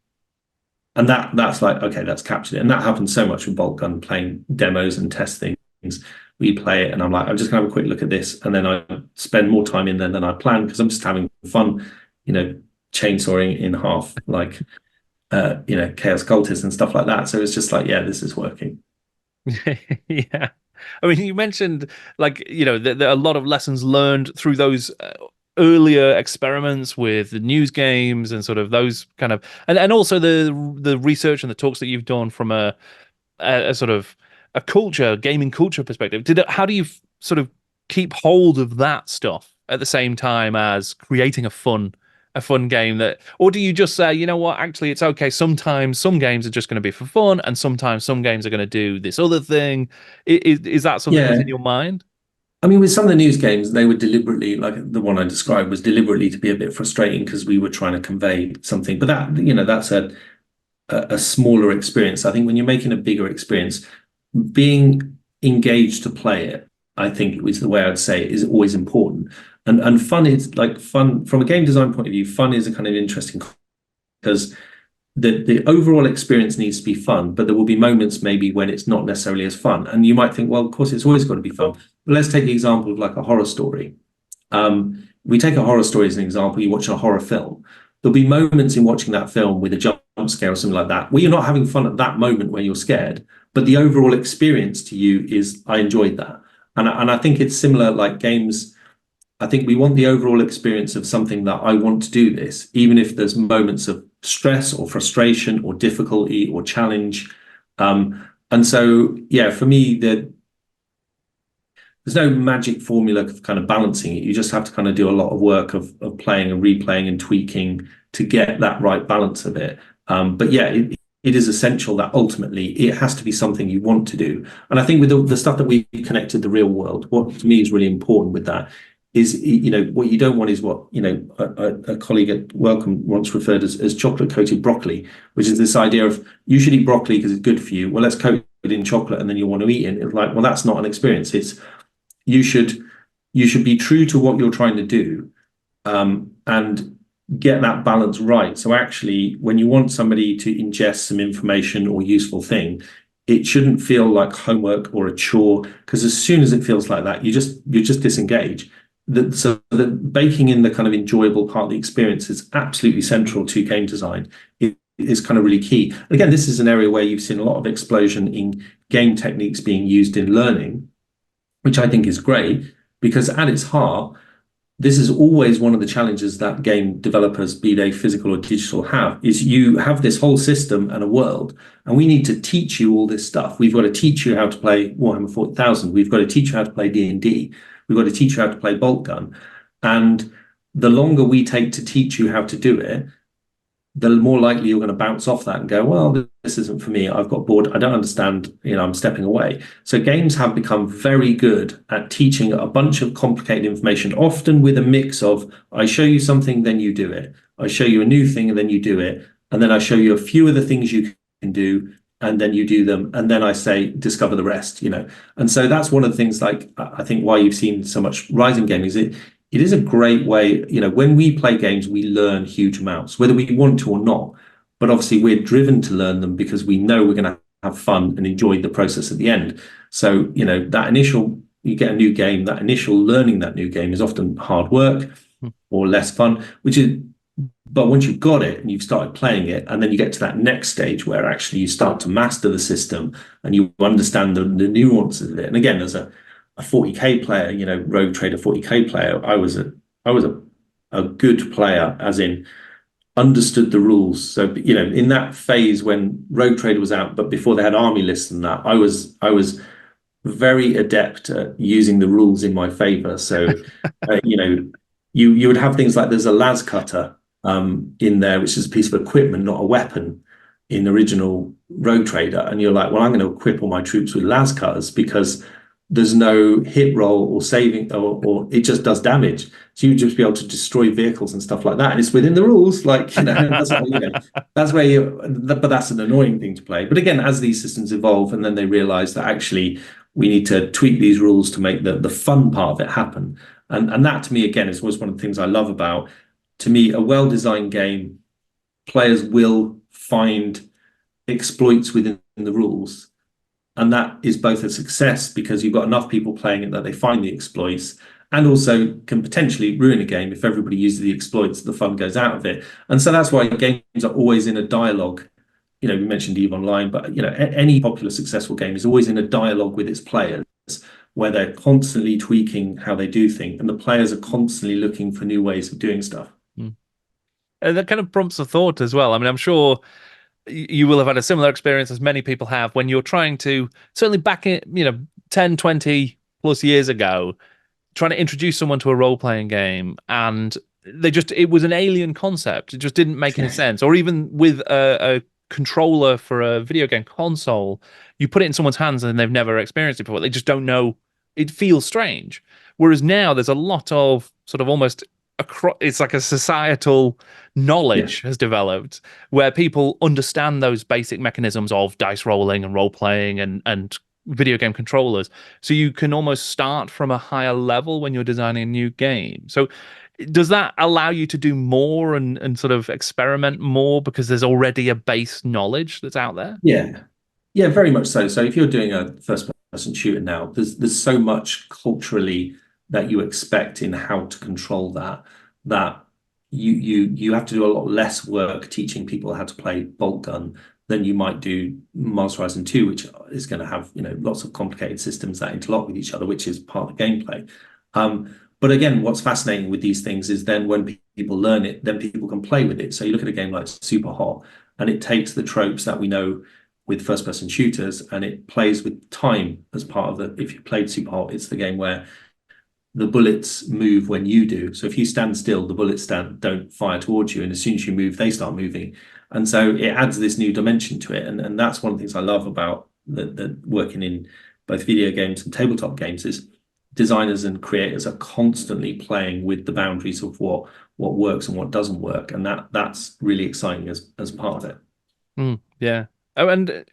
that's like, okay, that's captured it. And that happens so much with Boltgun, playing demos and test things. We play it, and I'm like, I'm just gonna have a quick look at this, and then I spend more time in there than I planned, because I'm just having fun, chainsawing in half, like chaos cultists and stuff like that. So it's just like, yeah, this is working. Yeah. I mean, you mentioned like, there are a lot of lessons learned through those earlier experiments with the news games and sort of those kind of, and also the research and the talks that you've done from a sort of a gaming culture perspective. How do you sort of keep hold of that stuff at the same time as creating a fun game or do you just say, you know what, actually it's okay. Sometimes some games are just going to be for fun and sometimes some games are going to do this other thing. Is that something that's Yeah. in your mind? I mean, with some of the news games, they were deliberately, like the one I described, was deliberately to be a bit frustrating because we were trying to convey something. But that's a smaller experience. I think when you're making a bigger experience, being engaged to play it, I think is the way I'd say it, is always important. And fun is like fun from a game design point of view. Fun is a kind of interesting because the overall experience needs to be fun, but there will be moments maybe when it's not necessarily as fun. And you might think, well, of course, it's always got to be fun. But let's take the example of like a horror story. We take a horror story as an example. You watch a horror film. There'll be moments in watching that film with a jump scare or something like that where you're not having fun at that moment when you're scared, but the overall experience to you is, I enjoyed that. And I think it's similar like games. I think we want the overall experience of something that I want to do this, even if there's moments of stress or frustration or difficulty or challenge. And so, yeah, for me, there's no magic formula for kind of balancing it. You just have to kind of do a lot of work of playing and replaying and tweaking to get that right balance of it. But yeah, it is essential that ultimately it has to be something you want to do. And I think with the stuff that we connected the real world, what to me is really important with that is, what you don't want is what, a colleague at Welcome once referred as chocolate coated broccoli, which is this idea of you should eat broccoli because it's good for you. Well, let's coat it in chocolate and then you want to eat it. It's like, well, that's not an experience. It's you should be true to what you're trying to do, and get that balance right. So actually, when you want somebody to ingest some information or useful thing, it shouldn't feel like homework or a chore, because as soon as it feels like that, you just disengage. So that baking in the kind of enjoyable part of the experience is absolutely central to game design. It is kind of really key. Again, this is an area where you've seen a lot of explosion in game techniques being used in learning, which I think is great, because at its heart, this is always one of the challenges that game developers, be they physical or digital, have, is you have this whole system and a world, and we need to teach you all this stuff. We've got to teach you how to play Warhammer 40,000. We've got to teach you how to play D&D. We've got to teach you how to play Boltgun. And the longer we take to teach you how to do it, the more likely you're going to bounce off that and go, well, this isn't for me. I've got bored. I don't understand. I'm stepping away. So games have become very good at teaching a bunch of complicated information, often with a mix of, I show you something, then you do it. I show you a new thing, and then you do it. And then I show you a few of the things you can do, and then you do them. And then I say, discover the rest, And so that's one of the things, like, I think why you've seen so much rise in gaming is it is a great way, when we play games, we learn huge amounts, whether we want to or not. But obviously, we're driven to learn them because we know we're going to have fun and enjoy the process at the end. So, that initial, you get a new game, that initial learning that new game is often hard work or less fun, but once you've got it and you've started playing it, and then you get to that next stage where actually you start to master the system and you understand the nuances of it. And again, as a 40k player, Rogue Trader 40k player, I was a good player, as in understood the rules. So in that phase when Rogue Trader was out, but before they had army lists and that, I was very adept at using the rules in my favor. So you would have things like, there's a las cutter in there, which is a piece of equipment, not a weapon, in original Rogue Trader, and you're like, well, I'm going to equip all my troops with las cutters because there's no hit roll or saving, or it just does damage. So you'd just be able to destroy vehicles and stuff like that. And it's within the rules, like, that's where but that's an annoying thing to play. But again, as these systems evolve, and then they realize that actually we need to tweak these rules to make the fun part of it happen. And that to me, again, is one of the things I love about, to me, a well-designed game, players will find exploits within the rules. And that is both a success because you've got enough people playing it that they find the exploits, and also can potentially ruin a game if everybody uses the exploits, the fun goes out of it. And so that's why games are always in a dialogue. You know, we mentioned EVE Online, but you know, any popular successful game is always in a dialogue with its players, where they're constantly tweaking how they do things, and the players are constantly looking for new ways of doing stuff. And that kind of prompts a thought as well. I mean, I'm sure you will have had a similar experience as many people have when you're trying to, certainly back in, 10, 20 plus years ago, trying to introduce someone to a role-playing game, and it was an alien concept. It just didn't make any sense. Or even with a controller for a video game console, you put it in someone's hands and they've never experienced it before. They just don't know. It feels strange. Whereas now there's a lot of sort of almost it's like a societal knowledge has developed where people understand those basic mechanisms of dice rolling and role playing and video game controllers. So you can almost start from a higher level when you're designing a new game. So does that allow you to do more and sort of experiment more because there's already a base knowledge that's out there? Yeah, very much so. So if you're doing a first person shooter now, there's so much culturally that you expect in how to control that you have to do a lot less work teaching people how to play Boltgun than you might do Mars Horizon 2, which is going to have lots of complicated systems that interlock with each other, which is part of the gameplay. But again, what's fascinating with these things is then when people learn it, then people can play with it. So you look at a game like Super Hot, and it takes the tropes that we know with first-person shooters, and it plays with time as part of the. If you played Super Hot, it's the game where the bullets move when you do. So if you stand still, the bullets don't fire towards you, and as soon as you move, they start moving. And so it adds this new dimension to it, and that's one of the things I love about the working in both video games and tabletop games is designers and creators are constantly playing with the boundaries of what works and what doesn't work, and that's really exciting as part of it. Yeah. Oh, and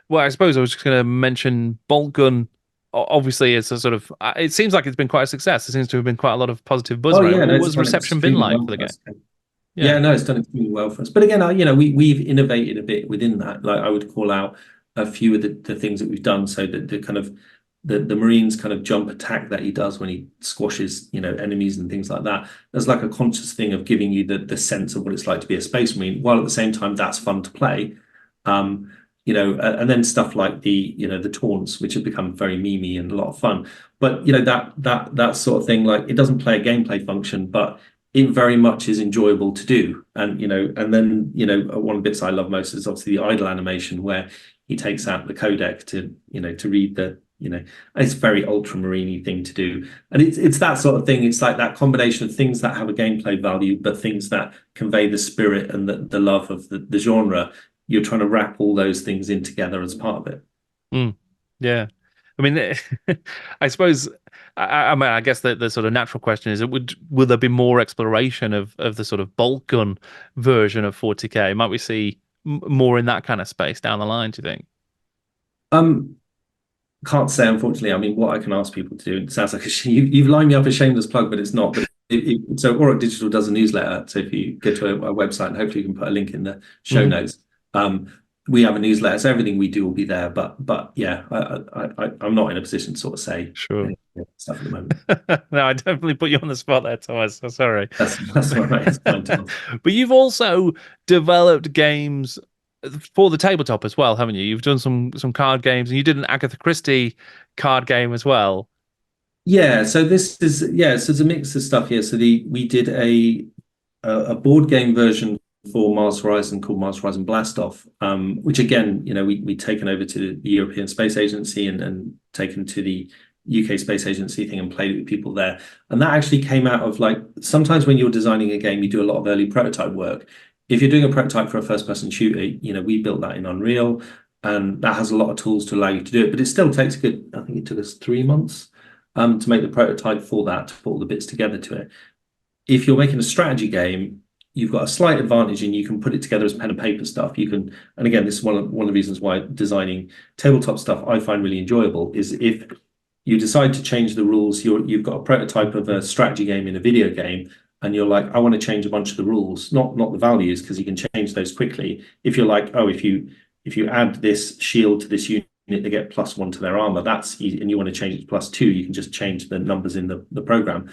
well, I suppose I was just going to mention Boltgun. Obviously, it's a sort of. It seems like it's been quite a success. There seems to have been quite a lot of positive buzz around it. What was reception been like for the game? Yeah, no, it's done extremely well for us. But again, we've innovated a bit within that. Like I would call out a few of the things that we've done. So the kind of the Marine's kind of jump attack that he does when he squashes enemies and things like that. There's like a conscious thing of giving you the sense of what it's like to be a space marine, while at the same time that's fun to play. And then stuff like the taunts, which have become very memey and a lot of fun. But that sort of thing, like it doesn't play a gameplay function, but it very much is enjoyable to do. And then one of the bits I love most is obviously the idle animation where he takes out the codec to read the it's a very ultramarine thing to do. And it's that sort of thing. It's like that combination of things that have a gameplay value, but things that convey the spirit and the love of the genre. You're trying to wrap all those things in together as part of it. Yeah. I mean, I suppose, I guess the sort of natural question is, will there be more exploration of the sort of Boltgun version of 40K? Might we see more in that kind of space down the line, do you think? Can't say, unfortunately. I mean, what I can ask people to do, it sounds like you've lined me up a shameless plug, but it's not. But so Auroch Digital does a newsletter. So if you go to our website, and hopefully you can put a link in the show notes. We have a newsletter, so everything we do will be there. But yeah, I'm not in a position to sort of say sure stuff at the moment. No, I definitely put you on the spot there, Thomas. I'm sorry. That's all right. It's fine. But you've also developed games for the tabletop as well, haven't you? You've done some card games, and you did an Agatha Christie card game as well. Yeah. So this is so it's a mix of stuff here. So we did a board game version for Mars Horizon called Mars Horizon Blastoff, which again, we'd taken over to the European Space Agency and taken to the UK Space Agency thing and played it with people there. And that actually came out of like, sometimes when you're designing a game, you do a lot of early prototype work. If you're doing a prototype for a first-person shooter, we built that in Unreal, and that has a lot of tools to allow you to do it. But it still takes I think it took us 3 months to make the prototype for that, to put all the bits together to it. If you're making a strategy game, you've got a slight advantage and you can put it together as pen and paper stuff. You can, and again, this is one of the reasons why designing tabletop stuff I find really enjoyable is if you decide to change the rules, you've got a prototype of a strategy game in a video game, and you're like, I want to change a bunch of the rules, not the values, because you can change those quickly. If you're like, oh, if you add this shield to this unit, unit, they get +1 to their armor. That's easy. And you want to change it to +2, you can just change the numbers in the program.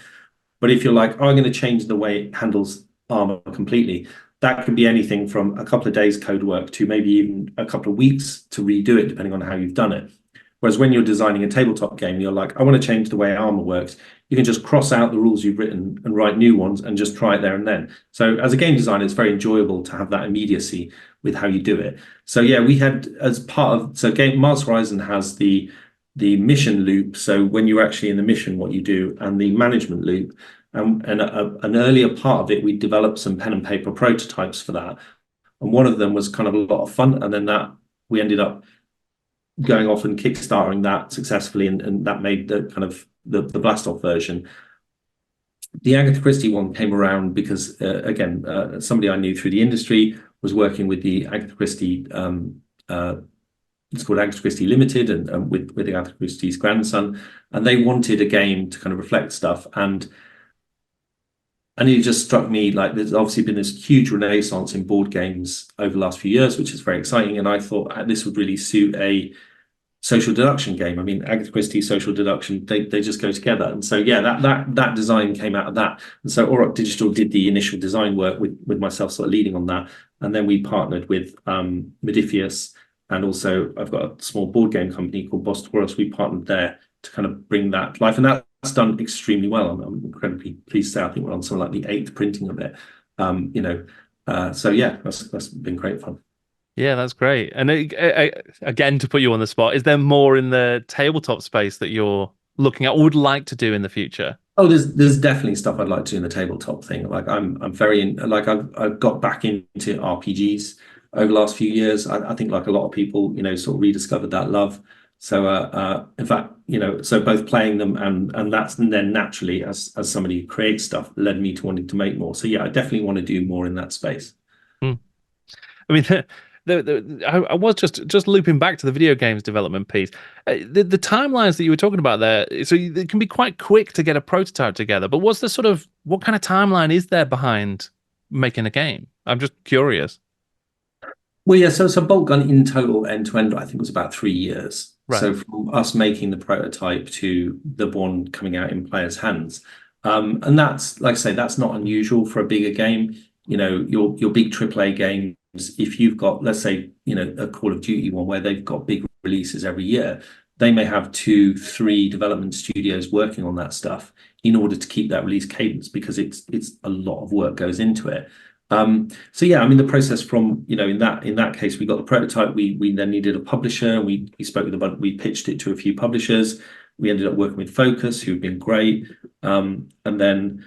But if you're like, oh, I'm going to change the way it handles armor completely, that can be anything from a couple of days code work to maybe even a couple of weeks to redo it, depending on how you've done it. Whereas when you're designing a tabletop game, you're like, I want to change the way armor works. You can just cross out the rules you've written and write new ones and just try it there and then. So as a game designer, it's very enjoyable to have that immediacy with how you do it. So yeah, we had as part of, so game Mars Horizon has the mission loop. So when you're actually in the mission, what you do, and the management loop. And an earlier part of it, we developed some pen and paper prototypes for that. And one of them was kind of a lot of fun. And then that we ended up going off and kickstarting that successfully, and that made the kind of the blast off version. The Agatha Christie one came around because again, somebody I knew through the industry was working with the Agatha Christie. It's called Agatha Christie Limited, and with Agatha Christie's grandson, and they wanted a game to kind of reflect stuff. And it just struck me like there's obviously been this huge renaissance in board games over the last few years, which is very exciting. And I thought this would really suit a social deduction game. I mean, Agatha Christie, social deduction, they just go together. And so yeah, that design came out of that. And so Auroch Digital did the initial design work with myself sort of leading on that. And then we partnered with Behaviours, and also I've got a small board game company called Boltgun. We partnered there to kind of bring that to life. And that's done extremely well. I'm incredibly pleased to say I think we're on something like the 8th printing of it. So yeah, that's been great fun. Yeah, that's great. And again, to put you on the spot, is there more in the tabletop space that you're looking at or would like to do in the future? Oh, there's definitely stuff I'd like to do in the tabletop thing. Like I'm very like I've got back into RPGs over the last few years. I think like a lot of people, sort of rediscovered that love. So in fact, so both playing them and then naturally as somebody who creates stuff led me to wanting to make more. So yeah, I definitely want to do more in that space. I mean, I was just looping back to the video games development piece. The timelines that you were talking about there, so it can be quite quick to get a prototype together. But what kind of timeline is there behind making a game? I'm just curious. Well, yeah, so Boltgun in total end to end, I think was about 3 years. Right. So from us making the prototype to the one coming out in players' hands. And that's, like I say, that's not unusual for a bigger game. Your big AAA games, if you've got, let's say, a Call of Duty one where they've got big releases every year, they may have 2-3 development studios working on that stuff in order to keep that release cadence, because it's a lot of work goes into it. So yeah, I mean the process from in that case we got the prototype, we then needed a publisher, we spoke with we pitched it to a few publishers, we ended up working with Focus, who've been great, and then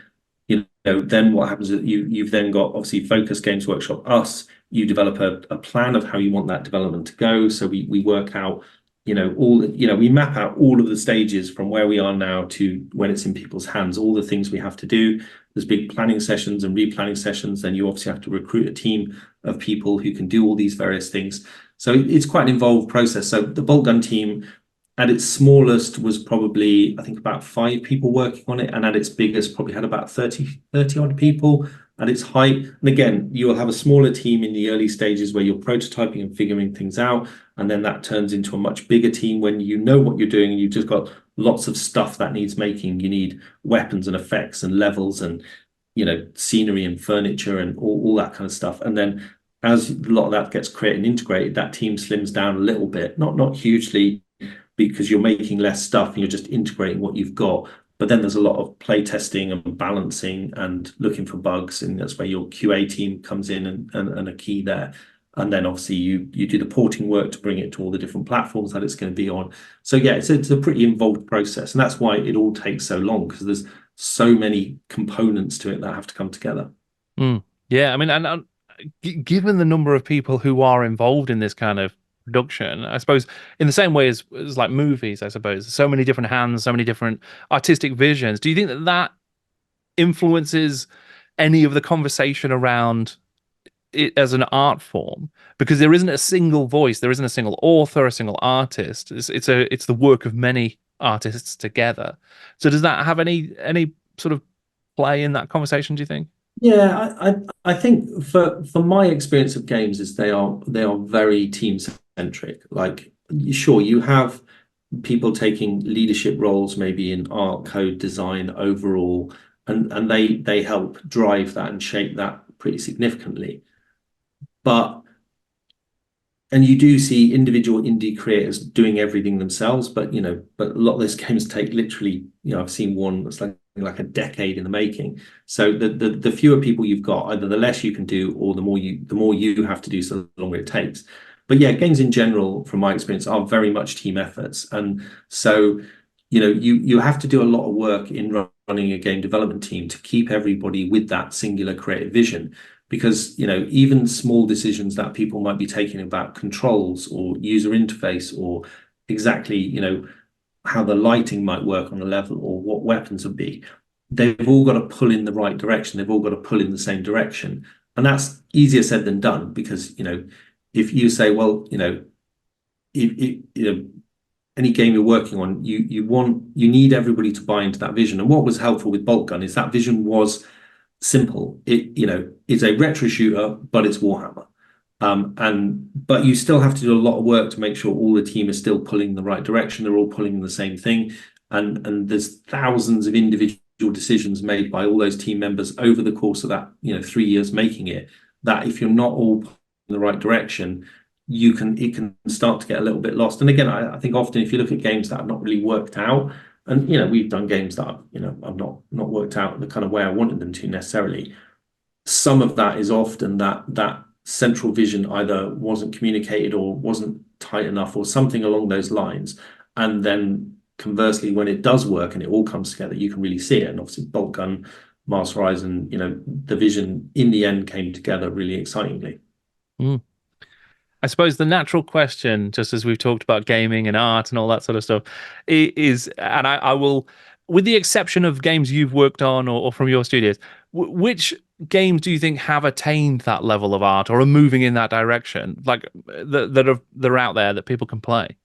then what happens is you've then got obviously Focus, Games Workshop, us. You develop a plan of how you want that development to go. So we work out we map out all of the stages from where we are now to when it's in people's hands, all the things we have to do. There's big planning sessions and replanning sessions. Then you obviously have to recruit a team of people who can do all these various things. So it's quite an involved process. So the Boltgun team at its smallest was probably, I think, about 5 people working on it. And at its biggest, probably had about 30 odd people at its height. And again, you will have a smaller team in the early stages where you're prototyping and figuring things out. And then that turns into a much bigger team when you know what you're doing and you've just got lots of stuff that needs making. You need weapons and effects and levels and, scenery and furniture and all that kind of stuff. And then as a lot of that gets created and integrated, that team slims down a little bit, not hugely, because you're making less stuff and you're just integrating what you've got. But then there's a lot of play testing and balancing and looking for bugs, and that's where your QA team comes in and a key there. And then obviously you do the porting work to bring it to all the different platforms that it's going to be on. So yeah, it's a pretty involved process, and that's why it all takes so long, because there's so many components to it that have to come together. Yeah, I mean, and given the number of people who are involved in this kind of production, I suppose, in the same way as like movies, I suppose, so many different hands, so many different artistic visions. Do you think that influences any of the conversation around it as an art form? Because there isn't a single voice, there isn't a single author, a single artist. It's the work of many artists together. So does that have any sort of play in that conversation, do you think? Yeah, I think for my experience of games is they are very team centric. Like sure, you have people taking leadership roles, maybe in art, code, design, overall, and they help drive that and shape that pretty significantly. But and you do see individual indie creators doing everything themselves, but but a lot of those games take literally, I've seen one that's like a decade in the making. So the fewer people you've got, either the less you can do, or the more you have to do, so the longer it takes. But yeah, games in general, from my experience, are very much team efforts, and so you have to do a lot of work in running a game development team to keep everybody with that singular creative vision, because even small decisions that people might be taking about controls or user interface, or exactly how the lighting might work on a level, or what weapons would be, they've all got to pull in the right direction. They've all got to pull in the same direction, and that's easier said than done, because if you say, well, if any game you're working on, you need everybody to buy into that vision. And what was helpful with Boltgun is that vision was simple. It's a retro shooter, but it's Warhammer. But you still have to do a lot of work to make sure all the team is still pulling in the right direction. They're all pulling in the same thing. And there's thousands of individual decisions made by all those team members over the course of that, 3 years making it, that if you're not all pulling in the right direction, it can start to get a little bit lost. And again, I think often if you look at games that have not really worked out, and we've done games that have not worked out the kind of way I wanted them to necessarily. Some of that is often that central vision either wasn't communicated or wasn't tight enough, or something along those lines. And then conversely, when it does work and it all comes together, you can really see it. And obviously, Boltgun, Mars Horizon, the vision in the end came together really excitingly. Mm. I suppose the natural question, just as we've talked about gaming and art and all that sort of stuff, is, and I will, with the exception of games you've worked on or from your studios, which games do you think have attained that level of art or are moving in that direction, like that are out there that people can play?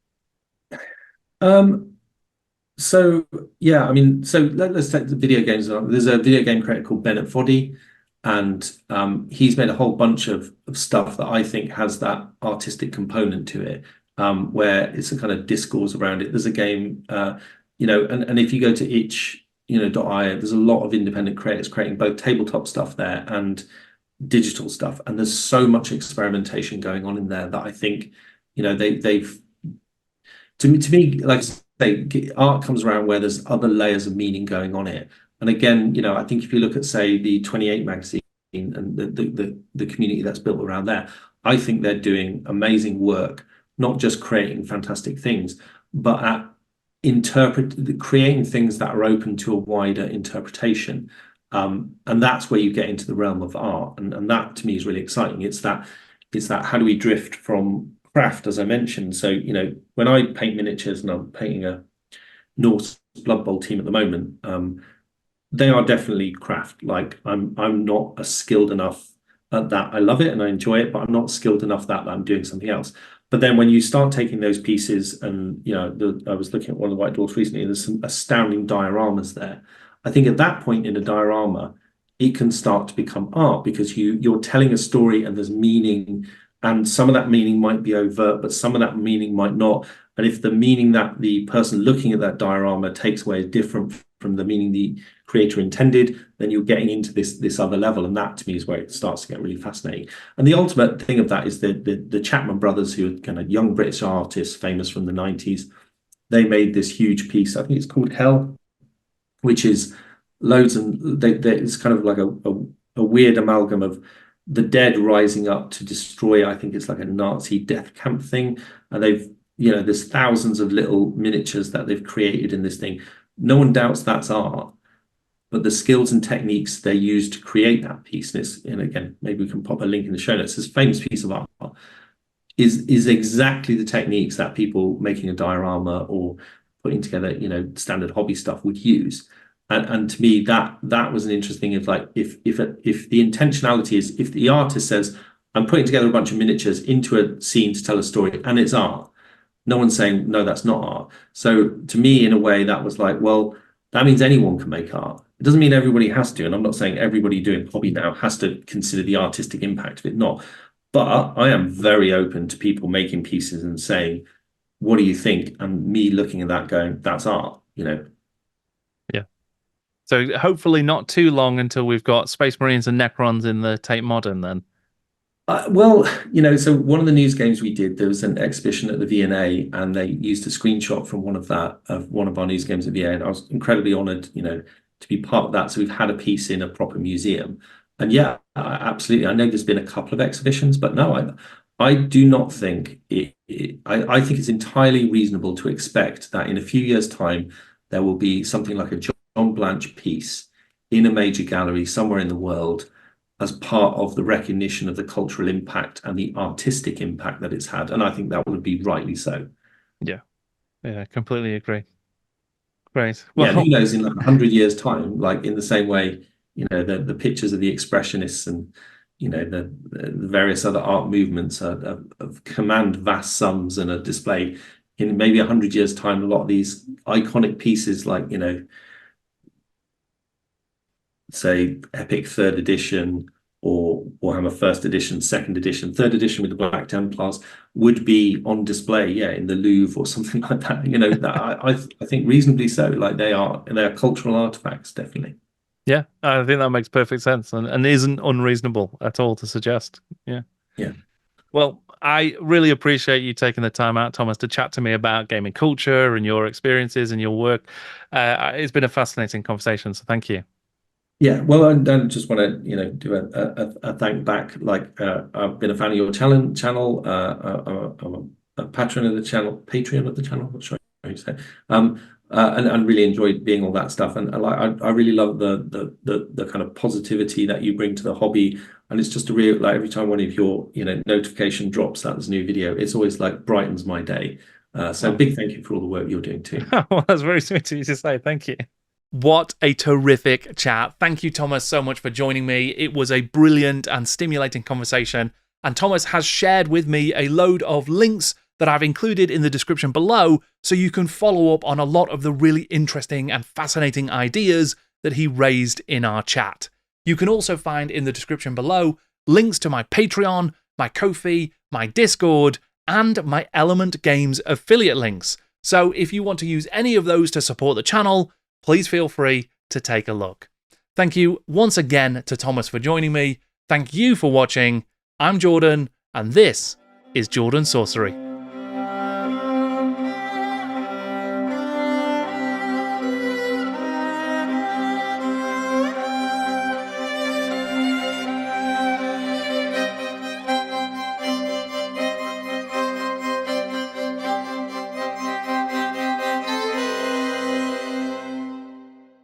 So yeah, I mean, so let's take the video games. There's a video game creator called Bennett Foddy, and he's made a whole bunch of stuff that I think has that artistic component to it, where it's a kind of discourse around it. There's a game, and if you go to itch.io, there's a lot of independent creators creating both tabletop stuff there and digital stuff, and there's so much experimentation going on in there that I think, they've to me, like I say, art comes around where there's other layers of meaning going on it. And again, I think if you look at, say, the 28 magazine and the community that's built around there, I think they're doing amazing work, not just creating fantastic things, but at creating things that are open to a wider interpretation. And that's where you get into the realm of art. And that to me is really exciting. It's that how do we drift from craft, as I mentioned. So, when I paint miniatures, and I'm painting a Norse Blood Bowl team at the moment, they are definitely craft. Like I'm not as skilled enough at that. I love it and I enjoy it, but I'm not skilled enough that I'm doing something else. But then when you start taking those pieces, and I was looking at one of the White Dwarfs recently, and there's some astounding dioramas there. I think at that point in a diorama, it can start to become art, because you're telling a story and there's meaning. And some of that meaning might be overt, but some of that meaning might not. And if the meaning that the person looking at that diorama takes away is different from the meaning the creator intended, then you're getting into this other level. And that to me is where it starts to get really fascinating. And the ultimate thing of that is the Chapman brothers, who are kind of young British artists, famous from the 90s. They made this huge piece, I think it's called Hell, which is loads, and it's kind of like a weird amalgam of the dead rising up to destroy, I think it's like a Nazi death camp thing. And there's thousands of little miniatures that they've created in this thing. No one doubts that's art, but the skills and techniques they use to create that piece, and again, maybe we can pop a link in the show notes, this famous piece of art is exactly the techniques that people making a diorama or putting together, standard hobby stuff would use. And to me, that was an interesting thing of, like, if the intentionality is, if the artist says, I'm putting together a bunch of miniatures into a scene to tell a story, and it's art, no one's saying, no, that's not art. So to me, in a way, that was like, well, that means anyone can make art. It doesn't mean everybody has to. And I'm not saying everybody doing hobby now has to consider the artistic impact of it, not. But I am very open to people making pieces and saying, what do you think? And me looking at that going, that's art, Yeah. So hopefully not too long until we've got Space Marines and Necrons in the Tate Modern then. Well, so one of the news games we did, there was an exhibition at the V&A, and they used a screenshot from one of our news games at VA, and I was incredibly honoured, to be part of that. So we've had a piece in a proper museum, and yeah, absolutely. I know there's been a couple of exhibitions, but no, I do not think I think it's entirely reasonable to expect that in a few years' time there will be something like a John Blanche piece in a major gallery somewhere in the world, as part of the recognition of the cultural impact and the artistic impact that it's had. And I think that would be rightly so. Yeah. Yeah, completely agree. Great. Yeah, and Well, who knows, in like 100 years' time, like in the same way, the pictures of the expressionists and, the various other art movements of command vast sums and are displayed in maybe 100 years' time. A lot of these iconic pieces like, say Epic third edition or Warhammer first edition, second edition, third edition with the Black Templars would be on display, in the Louvre or something like that. That I think reasonably so. Like they are cultural artifacts, definitely. yeah, I think that makes perfect sense and isn't unreasonable at all to suggest. Yeah. Yeah. Well, I really appreciate you taking the time out, Thomas, to chat to me about gaming culture and your experiences and your work. It's been a fascinating conversation, so thank you. Yeah, well, I just want to, do a thank back. Like, I've been a fan of your channel. I'm a patron of the channel, Patreon of the channel. Not sure how you say. And really enjoyed being all that stuff. And like, I really love the kind of positivity that you bring to the hobby. And it's just a real, like, every time one of your notification drops that there's a new video, it's always like brightens my day. So big thank you for all the work you're doing too. Well, that's very sweet of you to say. Thank you. What a terrific chat. Thank you, Thomas, so much for joining me. It was a brilliant and stimulating conversation. And Thomas has shared with me a load of links that I've included in the description below so you can follow up on a lot of the really interesting and fascinating ideas that he raised in our chat. You can also find in the description below links to my Patreon, my Ko-fi, my Discord, and my Element Games affiliate links. So if you want to use any of those to support the channel, please feel free to take a look. Thank you once again to Thomas for joining me. Thank you for watching. I'm Jordan, and this is Jordan Sorcery.